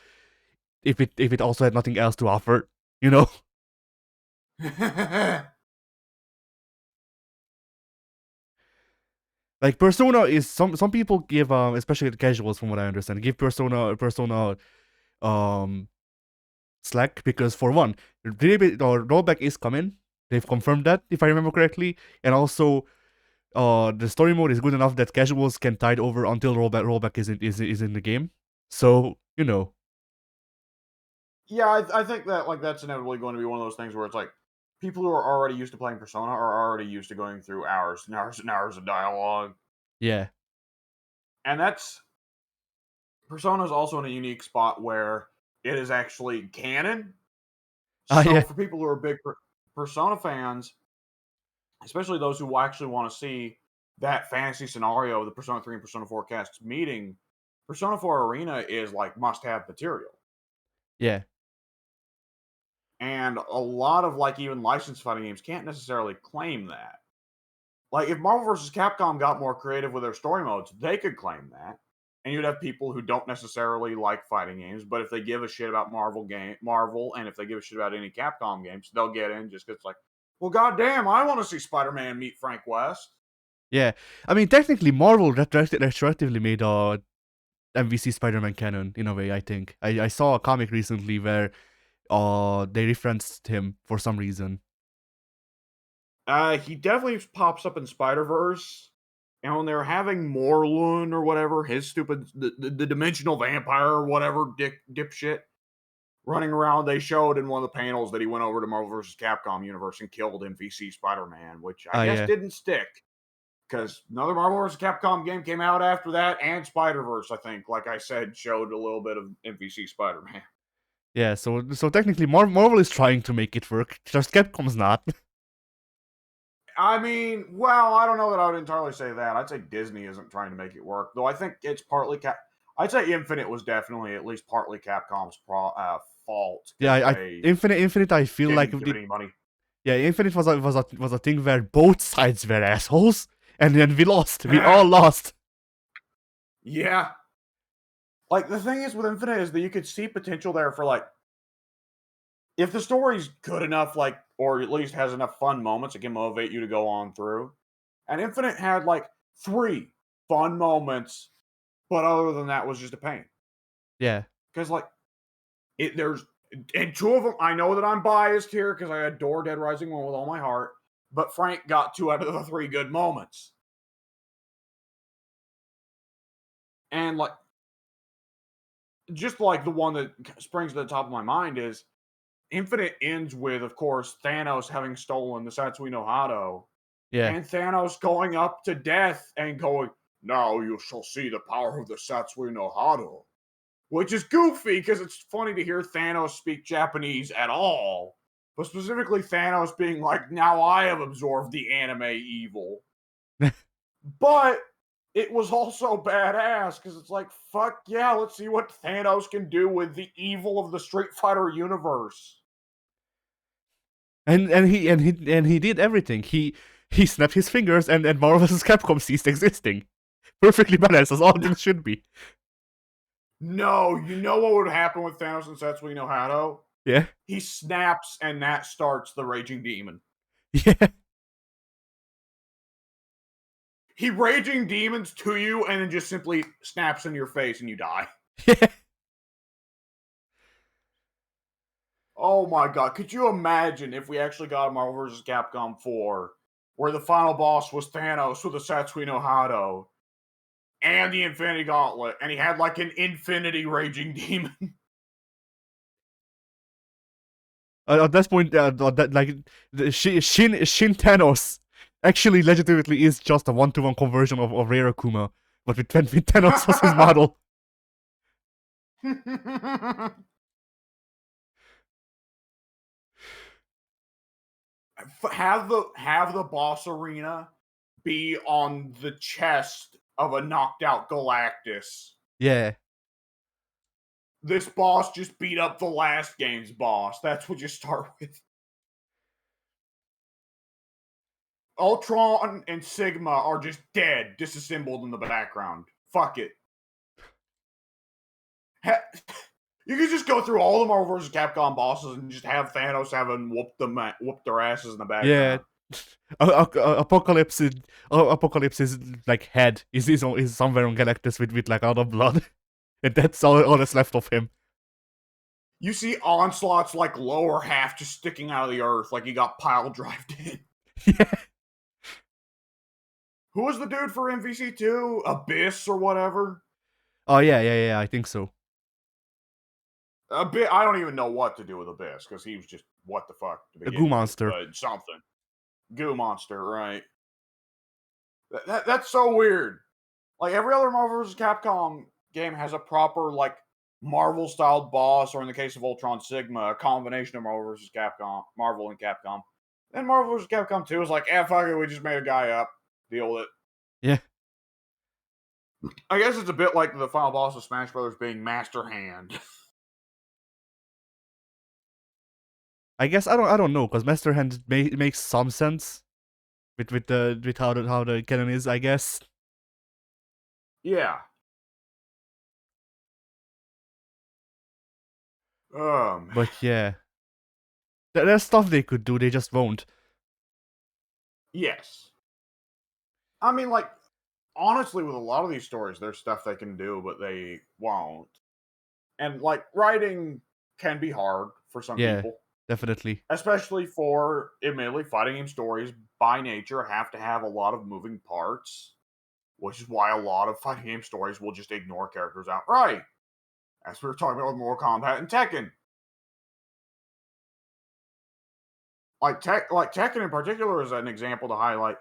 if it also had nothing else to offer. You know. Like, Persona is, some people give, especially the casuals from what I understand, give Persona um slack because, for one, rollback is coming. They've confirmed that, if I remember correctly, and also the story mode is good enough that casuals can tide over until rollback is in the game. So, Yeah, I think that like that's inevitably going to be one of those things where it's like people who are already used to playing Persona are already used to going through hours and hours and hours of dialogue, yeah. and that's Persona is also in a unique spot where it is actually canon. So Yeah. for people who are big Persona fans, especially those who actually want to see that fantasy scenario, the Persona 3 and Persona 4 casts meeting, Persona 4 Arena is like must have material. Yeah. And a lot of like even licensed fighting games can't necessarily claim that. Like if Marvel vs. Capcom got more creative with their story modes, they could claim that. And you'd have people who don't necessarily like fighting games, but if they give a shit about Marvel, and if they give a shit about any Capcom games, they'll get in just because it's like, well, goddamn, I want to see Spider-Man meet Frank West. Yeah. I mean, technically, Marvel retroactively made MVC Spider-Man canon in a way. I think I saw a comic recently where they referenced him for some reason. He definitely pops up in Spider Verse, and when they're having Morlun or whatever, his stupid the dimensional vampire or whatever dipshit running around, they showed in one of the panels that he went over to Marvel vs. Capcom universe and killed MVC Spider-Man, which I guess Yeah. didn't stick. because another Marvel vs. Capcom game came out after that, and Spider-Verse, I think, like I said, showed a little bit of MVC Spider-Man. Yeah, so technically Marvel is trying to make it work, just Capcom's not. I mean, well, I don't know that I would entirely say that. I'd say Disney isn't trying to make it work, though. I think it's partly I'd say Infinite was definitely at least partly Capcom's fault Yeah, because I they Infinite I feel like didn't give any money. yeah, Infinite was a thing where both sides were assholes, and then we lost. We all lost. Yeah. Like, the thing is with Infinite is that you could see potential there for, like, if the story's good enough, like, or at least has enough fun moments, it can motivate you to go on through. And Infinite had, like, 3 fun moments, but other than that was just a pain. Yeah. Because, like, there's, and 2 of them, I know that I'm biased here because I adore Dead Rising 1 with all my heart, but Frank got 2 out of the 3 good moments. And, like, just like the one that springs to the top of my mind is Infinite ends with, of course, Thanos having stolen the Satsui no Hado, Yeah. and Thanos going up to death and going, "Now you shall see the power of the Satsui no Hado," which is goofy because it's funny to hear Thanos speak Japanese at all, but specifically Thanos being like, "Now I have absorbed the anime evil," but it was also badass because it's like, fuck yeah, let's see what Thanos can do with the evil of the Street Fighter universe. And he did everything. He snapped his fingers and Marvel vs. Capcom ceased existing. Perfectly balanced as all things should be. No, you know what would happen with Thanos and Satsui no Hado? Yeah. He snaps and that starts the Raging Demon. Yeah. He Raging Demons to you and then just simply snaps in your face and you die. Yeah. Oh my god, could you imagine if we actually got a Marvel vs. Capcom 4 where the final boss was Thanos with the Satsui no Hado and the Infinity Gauntlet and he had like an infinity Raging Demon? At this point, like Shin Thanos actually legitimately is just a 1-to-1 conversion of Rare Akuma, but with Thanos as his model. have the boss arena be on the chest of a knocked out Galactus. Yeah. This boss just beat up the last game's boss. That's what you start with. Ultron and Sigma are just dead, disassembled in the background. Fuck it. You could just go through all the Marvel vs. Capcom bosses and just have Thanos having whooped their asses in the Yeah. background. Apocalypse's like head is somewhere on Galactus with like out of blood, and that's all that's left of him. You see Onslaught's like lower half just sticking out of the earth, like he got pile drived in. Yeah. Who was the dude for MVC2? Abyss or whatever? Oh yeah. I think so. Abyss. I don't even know what to do with Abyss because he was just what the fuck to A goo begin with, monster. but something. Goo monster, right? That's so weird. Like every other Marvel vs. Capcom game has a proper like Marvel styled boss, or in the case of Ultron Sigma, a combination of Marvel vs. Capcom, Marvel and Capcom. Then Marvel vs. Capcom 2 is like, fuck it, we just made a guy up. Deal with it. Yeah. I guess it's a bit like the final boss of Smash Brothers being Master Hand. I guess I don't know because Master Hand makes some sense with how the canon is, I guess. Yeah. But yeah, there's stuff they could do, they just won't. Yes. I mean, like, honestly, with a lot of these stories, there's stuff they can do, but they won't. And, like, writing can be hard for some Yeah, people. definitely. Especially for, admittedly, fighting game stories by nature have to have a lot of moving parts, which is why a lot of fighting game stories will just ignore characters outright. As we were talking about with Mortal Kombat and Tekken. Like Tekken in particular is an example to highlight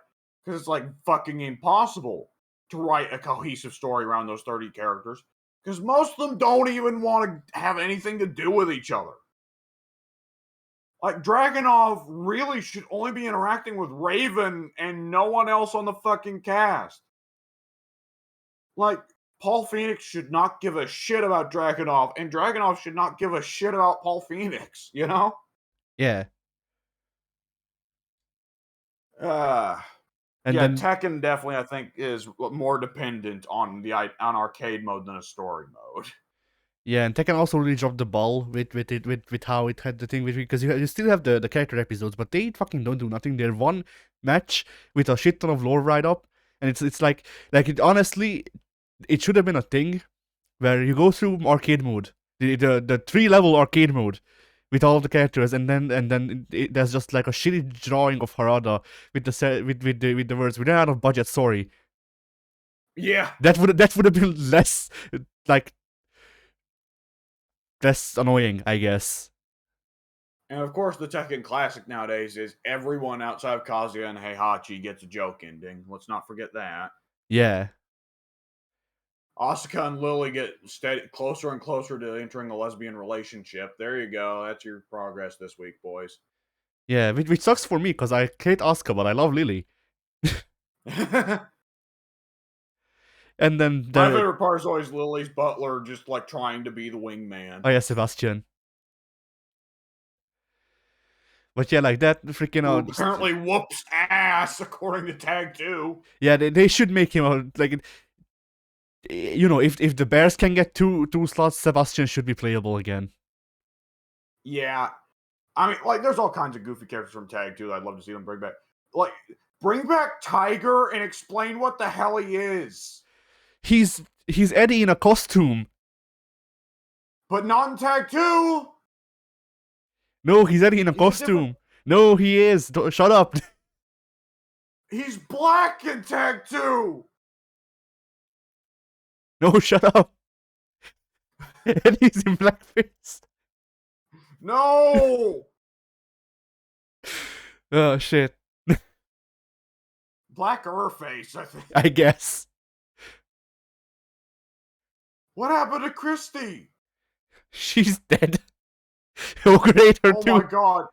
because it's like fucking impossible to write a cohesive story around those 30 characters because most of them don't even want to have anything to do with each other. Like, Dragunov really should only be interacting with Raven and no one else on the fucking cast. Like, Paul Phoenix should not give a shit about Dragunov, and Dragunov should not give a shit about Paul Phoenix, you know? Yeah. Uh, And yeah, then Tekken definitely, I think, is more dependent on on arcade mode than a story mode. yeah, and Tekken also really dropped the ball with how it had the thing with, because you still have the character episodes, but they fucking don't do nothing. They're one match with a shit ton of lore right up, and it's like it honestly, it should have been a thing where you go through arcade mode, the 3-level arcade mode with all of the characters, and then there's just like a shitty drawing of Harada with the words, "We ran out of budget, sorry." Yeah. That would have been less like less annoying, I guess. And of course, the Tekken Classic nowadays is everyone outside of Kazuya and Heihachi gets a joke ending. Let's not forget that. Yeah. Asuka and Lily get closer and closer to entering a lesbian relationship. There you go. That's your progress this week, boys. Yeah, which sucks for me because I hate Asuka, but I love Lily. And then My favorite part is always Lily's butler just like trying to be the wingman. oh yeah, Sebastian. But yeah, like that freaking Who apparently whoops ass according to Tag 2. Yeah, they should make him like, you know, if the Bears can get two slots, Sebastian should be playable again. Yeah. I mean, like, there's all kinds of goofy characters from Tag 2 that I'd love to see them bring back. Like, bring back Tiger and explain what the hell he is. He's Eddie in a costume. But not in Tag 2! No, he's Eddie in a costume. No, he is. Shut up. He's black in Tag 2! No, shut up. Eddie's in blackface. No! Oh, shit. Blacker face, I think. I guess. What happened to Christy? She's dead. Ogre ate her too. Oh my god.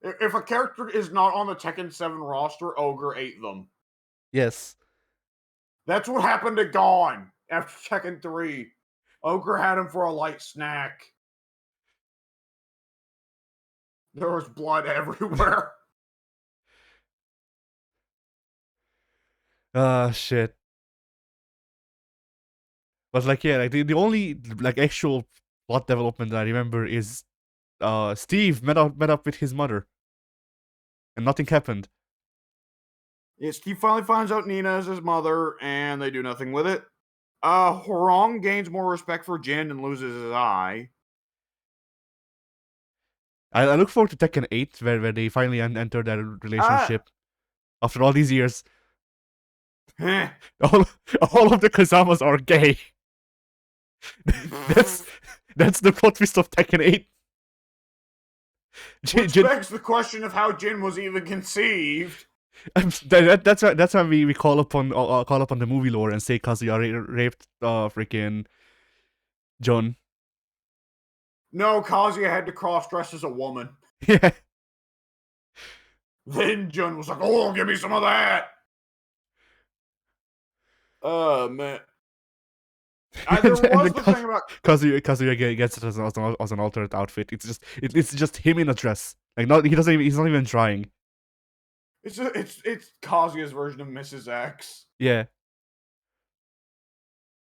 If a character is not on the Tekken 7 roster, Ogre ate them. Yes. That's what happened to Gon after Tekken 3. Ogre had him for a light snack. There was blood everywhere. Shit. But like, yeah, like the only like actual plot development that I remember is Steve met up with his mother. And nothing happened. Yeah, Steve finally finds out Nina is his mother, and they do nothing with it. Horong gains more respect for Jin and loses his eye. I look forward to Tekken 8, where they finally enter their relationship after all these years. all of the Kazamas are gay. that's the plot twist of Tekken 8. Which begs the question of how Jin was even conceived. That's why we call upon the movie lore and say Kazuya raped freaking John. No, Kazuya had to cross-dress as a woman. Yeah. Then Jun was like, "Oh, give me some of that." Oh man. There was the thing about Kazuya gets it as an alternate outfit. It's just him in a dress. Like he's not even trying. It's Kazuya's version of Mrs. X. Yeah.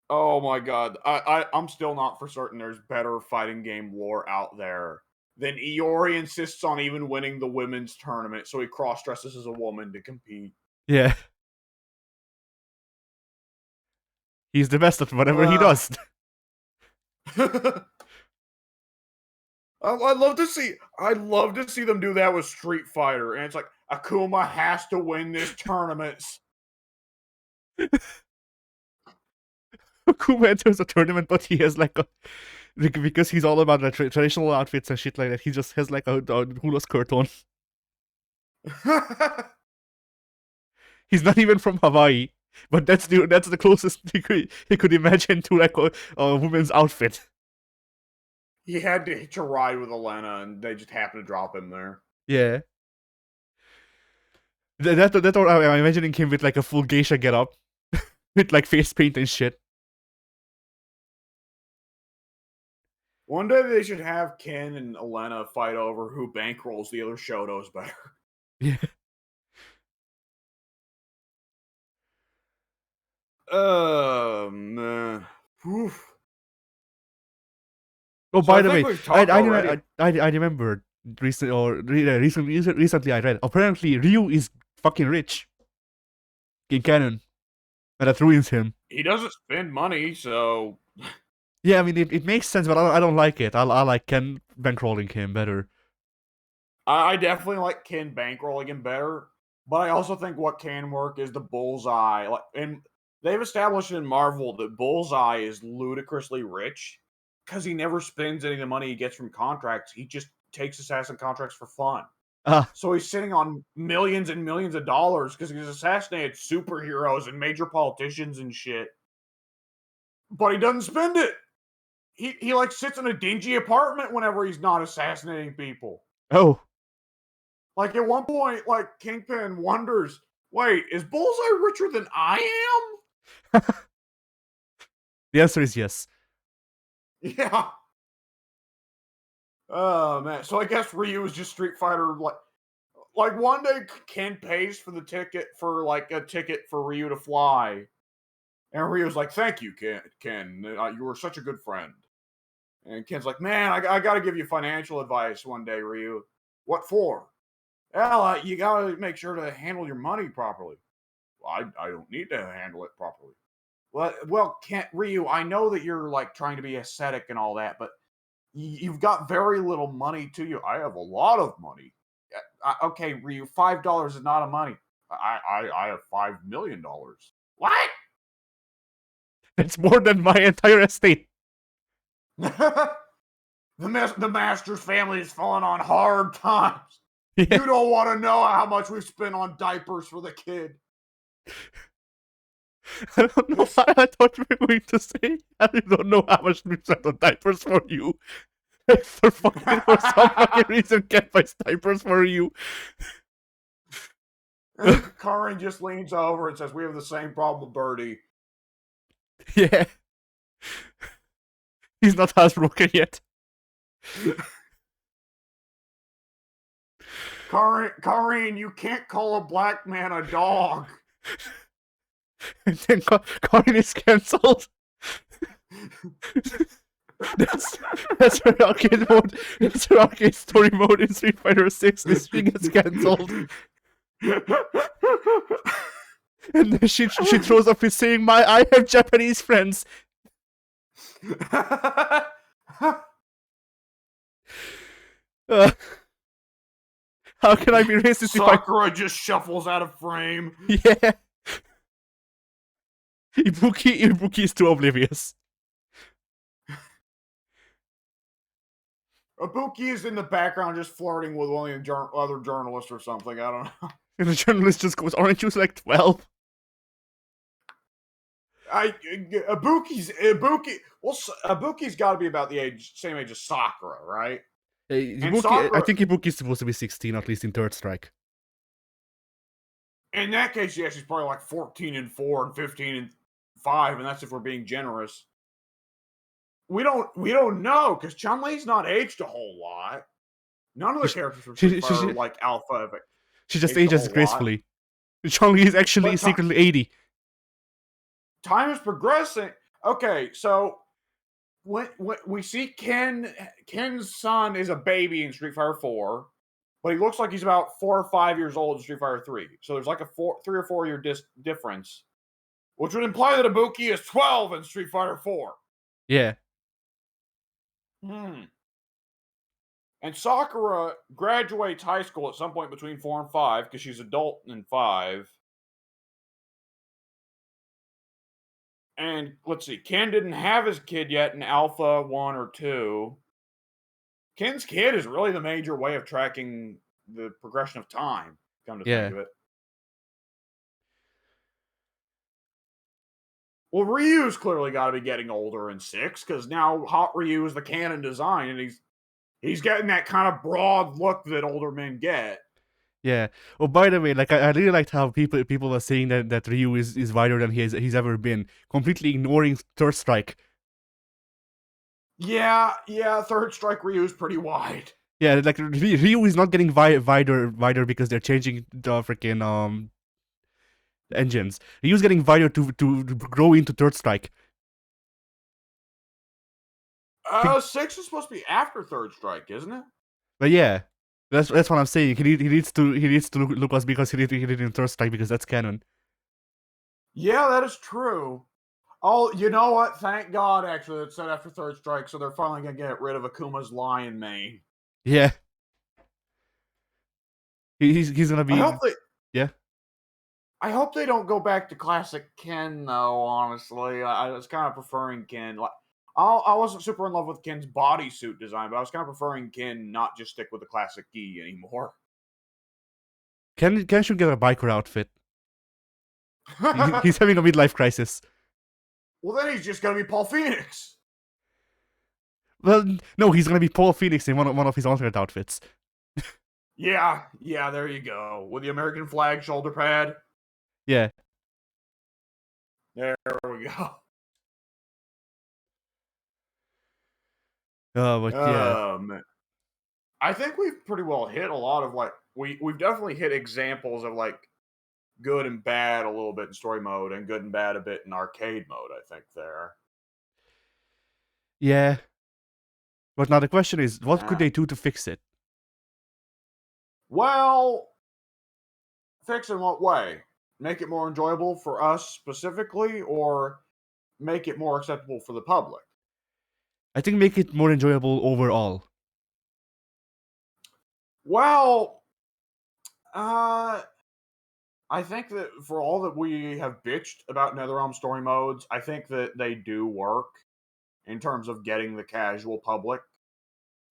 Oh my god. I'm still not for certain there's better fighting game lore out there than Iori insists on even winning the women's tournament, so he cross-dresses as a woman to compete. Yeah. He's the best at whatever he does. I'd love to see them do that with Street Fighter, and it's like Akuma has to win this tournament. Akuma enters a tournament, but he has because he's all about the traditional outfits and shit like that. He just has like a hula skirt on. He's not even from Hawaii, but that's the closest he could imagine to like a woman's outfit. He had to hitch a ride with Elena, and they just happened to drop him there. Yeah. That or I'm imagining him with like a full geisha getup, with like face paint and shit. One day they should have Ken and Elena fight over who bankrolls the other Shotos better. Yeah. Man. Oof. Oh, So by I the think way, we've I talked I already. remember I remembered recently I read apparently Ryu is fucking rich in canon, and that ruins him. He doesn't spend money, so Yeah, I mean it makes sense, but I don't like it. I like Ken bankrolling him better. I definitely like Ken bankrolling him better. But I also think what can work is the Bullseye. Like, and they've established in Marvel that Bullseye is ludicrously rich because he never spends any of the money he gets from contracts. He just takes assassin contracts for fun. Ah, So he's sitting on millions and millions of dollars because he's assassinated superheroes and major politicians and shit. But he doesn't spend it. He like sits in a dingy apartment whenever he's not assassinating people. oh, Like at one point, like Kingpin wonders, wait, is Bullseye richer than I the answer is yes. am? Yeah. Oh man. So I guess Ryu is just Street Fighter. Like one day Ken pays for the ticket for like a ticket for Ryu to fly, and Ryu's like, "Thank you, Ken. You were such a good friend." And Ken's like, "Man, I got to give you financial advice one day, Ryu. What for?" Well, you got to make sure to handle your money properly. Well, I don't need to handle it properly. Well, can't Ryu? I know that you're like trying to be ascetic and all that, but you've got very little money to you. I have a lot of money. Okay, Ryu, $5 is not a money. I have $5 million. What? It's more than my entire estate. The master's family is falling on hard times. Yeah. You don't want to know how much we've spent on diapers for the kid. I don't know why I thought you were going to say I don't know how much we spent on diapers for you. For some fucking reason, Ken buys diapers for you. Karin just leans over and says, "We have the same problem with Birdie." Yeah. He's not housebroken yet. Karin, you can't call a black man a dog. And then Corin is cancelled. that's her arcade mode. That's her arcade story mode in Street Fighter 6 is she gets cancelled. And then she throws up his saying, I have Japanese friends. Uh, how can I be racist Sakura just shuffles out of frame. Yeah. Ibuki is too oblivious. Ibuki is in the background just flirting with one of the other journalists or something. I don't know. And the journalist just goes, aren't you like 12? Ibuki's got to be about the same age as Sakura, right? I think Ibuki is supposed to be 16, at least in Third Strike. In that case, yeah, she's probably like 14 and 4 and 15 and 5, and that's if we're being generous. We don't know because Chun-Li's not aged a whole lot. None of the characters from Street Fighter are like Alpha. She just ages gracefully. Chun-Li is actually secretly 80. Time is progressing. Okay, so when we see Ken's son is a baby in Street Fighter 4, but he looks like he's about 4 or 5 years old in Street Fighter 3. So there's like a 3 or 4 year difference, which would imply that Ibuki is 12 in Street Fighter 4. Yeah. And Sakura graduates high school at some point between 4 and 5 because she's adult in 5. And let's see, Ken didn't have his kid yet in Alpha 1 or 2. Ken's kid is really the major way of tracking the progression of time. Come to think Yeah. of it. Well, Ryu's clearly got to be getting older in 6 because now Hot Ryu is the canon design, and he's getting that kind of broad look that older men get. Yeah. Oh, by the way, like I really liked how people are saying that Ryu is wider than he's ever been, completely ignoring Third Strike. Yeah, Third Strike Ryu's pretty wide. Yeah, like Ryu is not getting wider because they're changing the freaking engines. Ryu's getting wider to grow into Third Strike. 6 is supposed to be after Third Strike, isn't it? But yeah, that's what I'm saying. He needs to look us because he did in Third Strike because that's canon. Yeah, that is true. Oh, you know what? Thank God, actually, it's set after Third Strike, so they're finally gonna get rid of Akuma's lion mane. Yeah, he's gonna I be hope they. yeah. I hope they don't go back to classic Ken, though. Honestly, I was kind of preferring Ken. Like, I wasn't super in love with Ken's bodysuit design, but I was kind of preferring Ken not just stick with the classic gi anymore. Ken should get a biker outfit. He's having a midlife crisis. Well, then he's just gonna be Paul Phoenix. Well, no, he's gonna be Paul Phoenix in one of his alternate outfits. Yeah, there you go. With the American flag shoulder pad. Yeah. There we go. But yeah. Man. I think we've pretty well hit a lot of like we've definitely hit examples of like good and bad a little bit in story mode and good and bad a bit in arcade mode, I think there. Yeah. But now the question is, what could Uh, they do to fix it? well, fix in what way? Make it more enjoyable for us specifically, or make it more acceptable for the public? I think make it more enjoyable overall. Well, uh, I think that for all that we have bitched about NetherRealm story modes, I think that they do work in terms of getting the casual public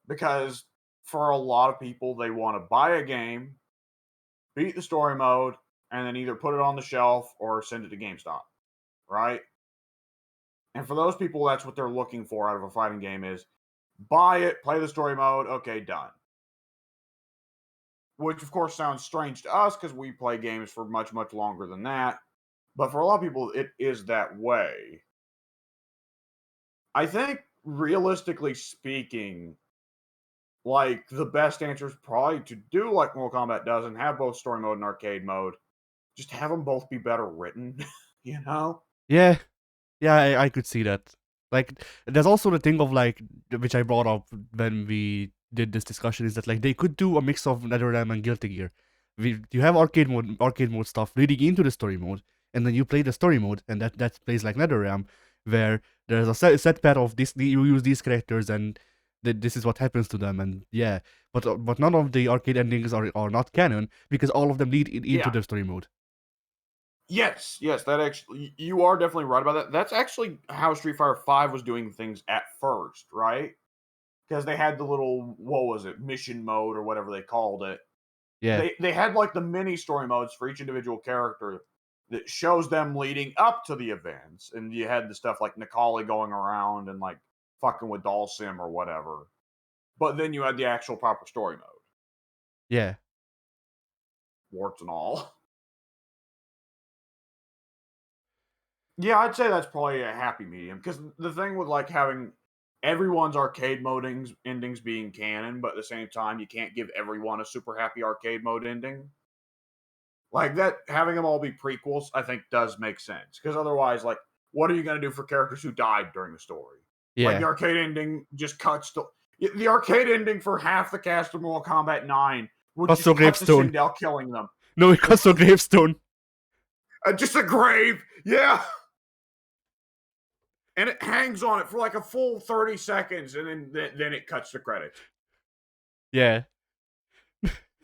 because for a lot of people, they want to buy a game, beat the story mode, and then either put it on the shelf or send it to GameStop, right? And for those people, that's what they're looking for out of a fighting game is buy it, play the story mode, okay, done. Which of course sounds strange to us because we play games for much, much longer than that. But for a lot of people, it is that way. I think realistically speaking, like the best answer is probably to do like Mortal Kombat does and have both story mode and arcade mode. Just have them both be better written, you know? Yeah. Yeah, I could see that. Like, there's also the thing of like, which I brought up when we did this discussion, is that like they could do a mix of NetherRealm and Guilty Gear. You have arcade mode stuff leading into the story mode, and then you play the story mode, and that plays like NetherRealm, where there's a set path of this. You use these characters, and this is what happens to them, and yeah. But none of the arcade endings are not canon because all of them lead into Yeah. the story mode. Yes, that actually you are definitely right about that. That's actually how Street Fighter 5 was doing things at first, right? Because they had the little what was it, mission mode or whatever they called it. Yeah, They had like the mini story modes for each individual character that shows them leading up to the events. And you had the stuff like Nikali going around and like fucking with Doll Sim or whatever. But then you had the actual proper story mode, yeah. warts and all. Yeah, I'd say that's probably a happy medium because the thing with like having everyone's arcade mode endings being canon, but at the same time, you can't give everyone a super happy arcade mode ending. Like that, having them all be prequels, I think does make sense because otherwise, like, what are you going to do for characters who died during the story? Like Yeah. the arcade ending just cuts the arcade ending for half the cast of Mortal Kombat 9 would Also just cut to gravestone. Sindel killing them. No, it costs a gravestone. Just a grave, yeah. And it hangs on it for like a full 30 seconds, and then it cuts the credits. Yeah.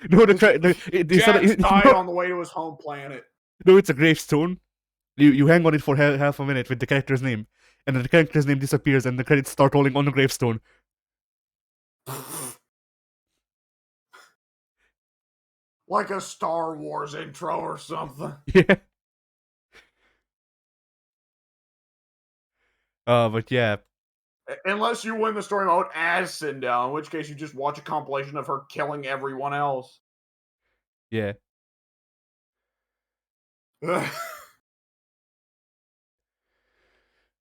No, Jax died no, on the way to his home planet. no, it's a gravestone. You hang on it for half a minute with the character's name, and then the character's name disappears, and the credits start rolling on the gravestone. like a Star Wars intro or something. Yeah. But yeah, Unless you win the story mode as Sindel, in which case you just watch a compilation of her killing everyone else. yeah.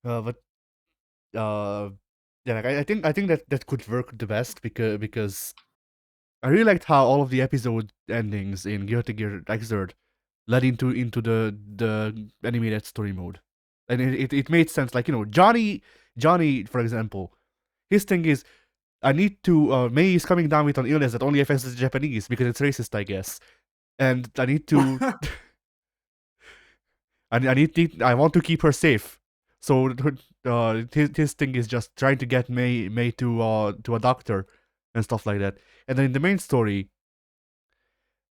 But uh, yeah, like, I think that could work the best because I really liked how all of the episode endings in Guilty Gear Xrd led into the animated story mode, and it made sense. Like, Johnny, for example, his thing is, I need to. May is coming down with an illness that only affects the Japanese because it's racist, I guess, and I need to. I want to keep her safe. So his thing is just trying to get May to a doctor and stuff like that. And then in the main story,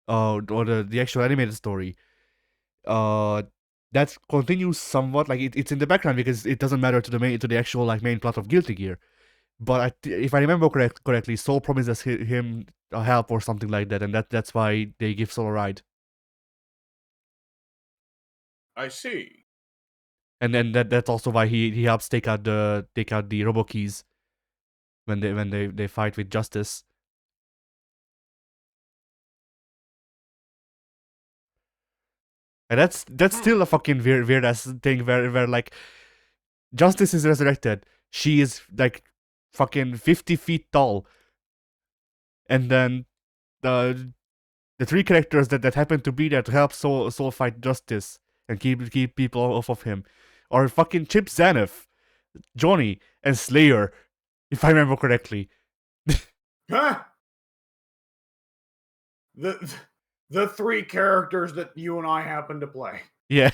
or the actual animated story, uh, that continues somewhat. Like, it's in the background because it doesn't matter to the actual like main plot of Guilty Gear. But if I remember correctly, Soul promises him help or something like that, and that's why they give Soul a ride. I see. And then that's also why he helps take out the Robo Keys when they fight with Justice. And that's Hmm. still a fucking weird ass thing where like Justice is resurrected. She is like fucking 50 feet tall, and then the three characters that happen to be there to help Soul fight Justice and keep people off of him are fucking Chip Zaneth, Johnny, and Slayer, if I remember correctly. Huh? The the three characters that you and I happen to play. Yeah.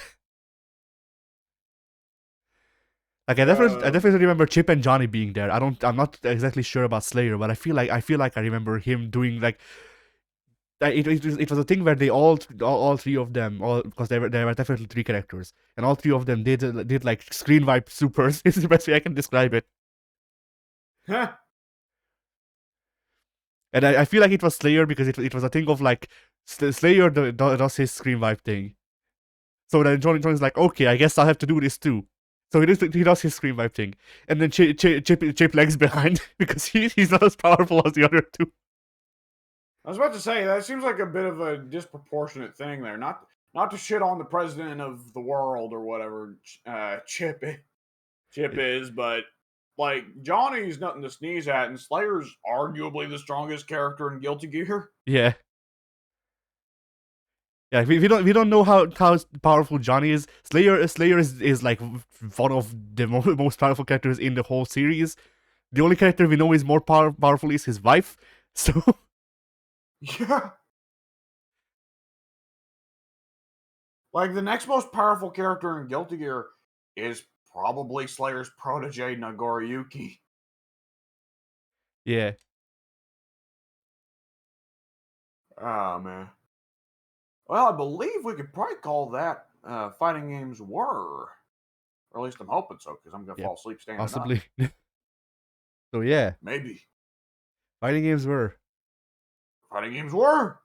Like, I Um, definitely remember Chip and Johnny being there. I'm not exactly sure about Slayer, but I feel like I remember him doing like it was a thing where they all three of them, all because there were definitely three characters, and all three of them did like screen wipe supers. This is the best way I can describe it. huh? And I feel like it was Slayer because it was a thing of like Slayer does his screen wipe thing. So then Johnny's like, okay, I guess I'll have to do this too. So he does his screen wipe thing, and then Chip lags behind because he's not as powerful as the other two. I was about to say that seems like a bit of a disproportionate thing there. Not to shit on the president of the world or whatever Chip is, but like Johnny's nothing to sneeze at, and Slayer's arguably the strongest character in Guilty Gear. Yeah, yeah. We don't know how powerful Johnny is. Slayer is like one of the most powerful characters in the whole series. The only character we know is more powerful is his wife. So Yeah. Like the next most powerful character in Guilty Gear is probably Slayer's protege Nagoriyuki. yeah, Ah man. Well, I believe we could probably call that fighting games were. Or at least I'm hoping so, because I'm gonna yeah, fall asleep standing up. possibly. So yeah, Maybe. fighting games were. Fighting games were.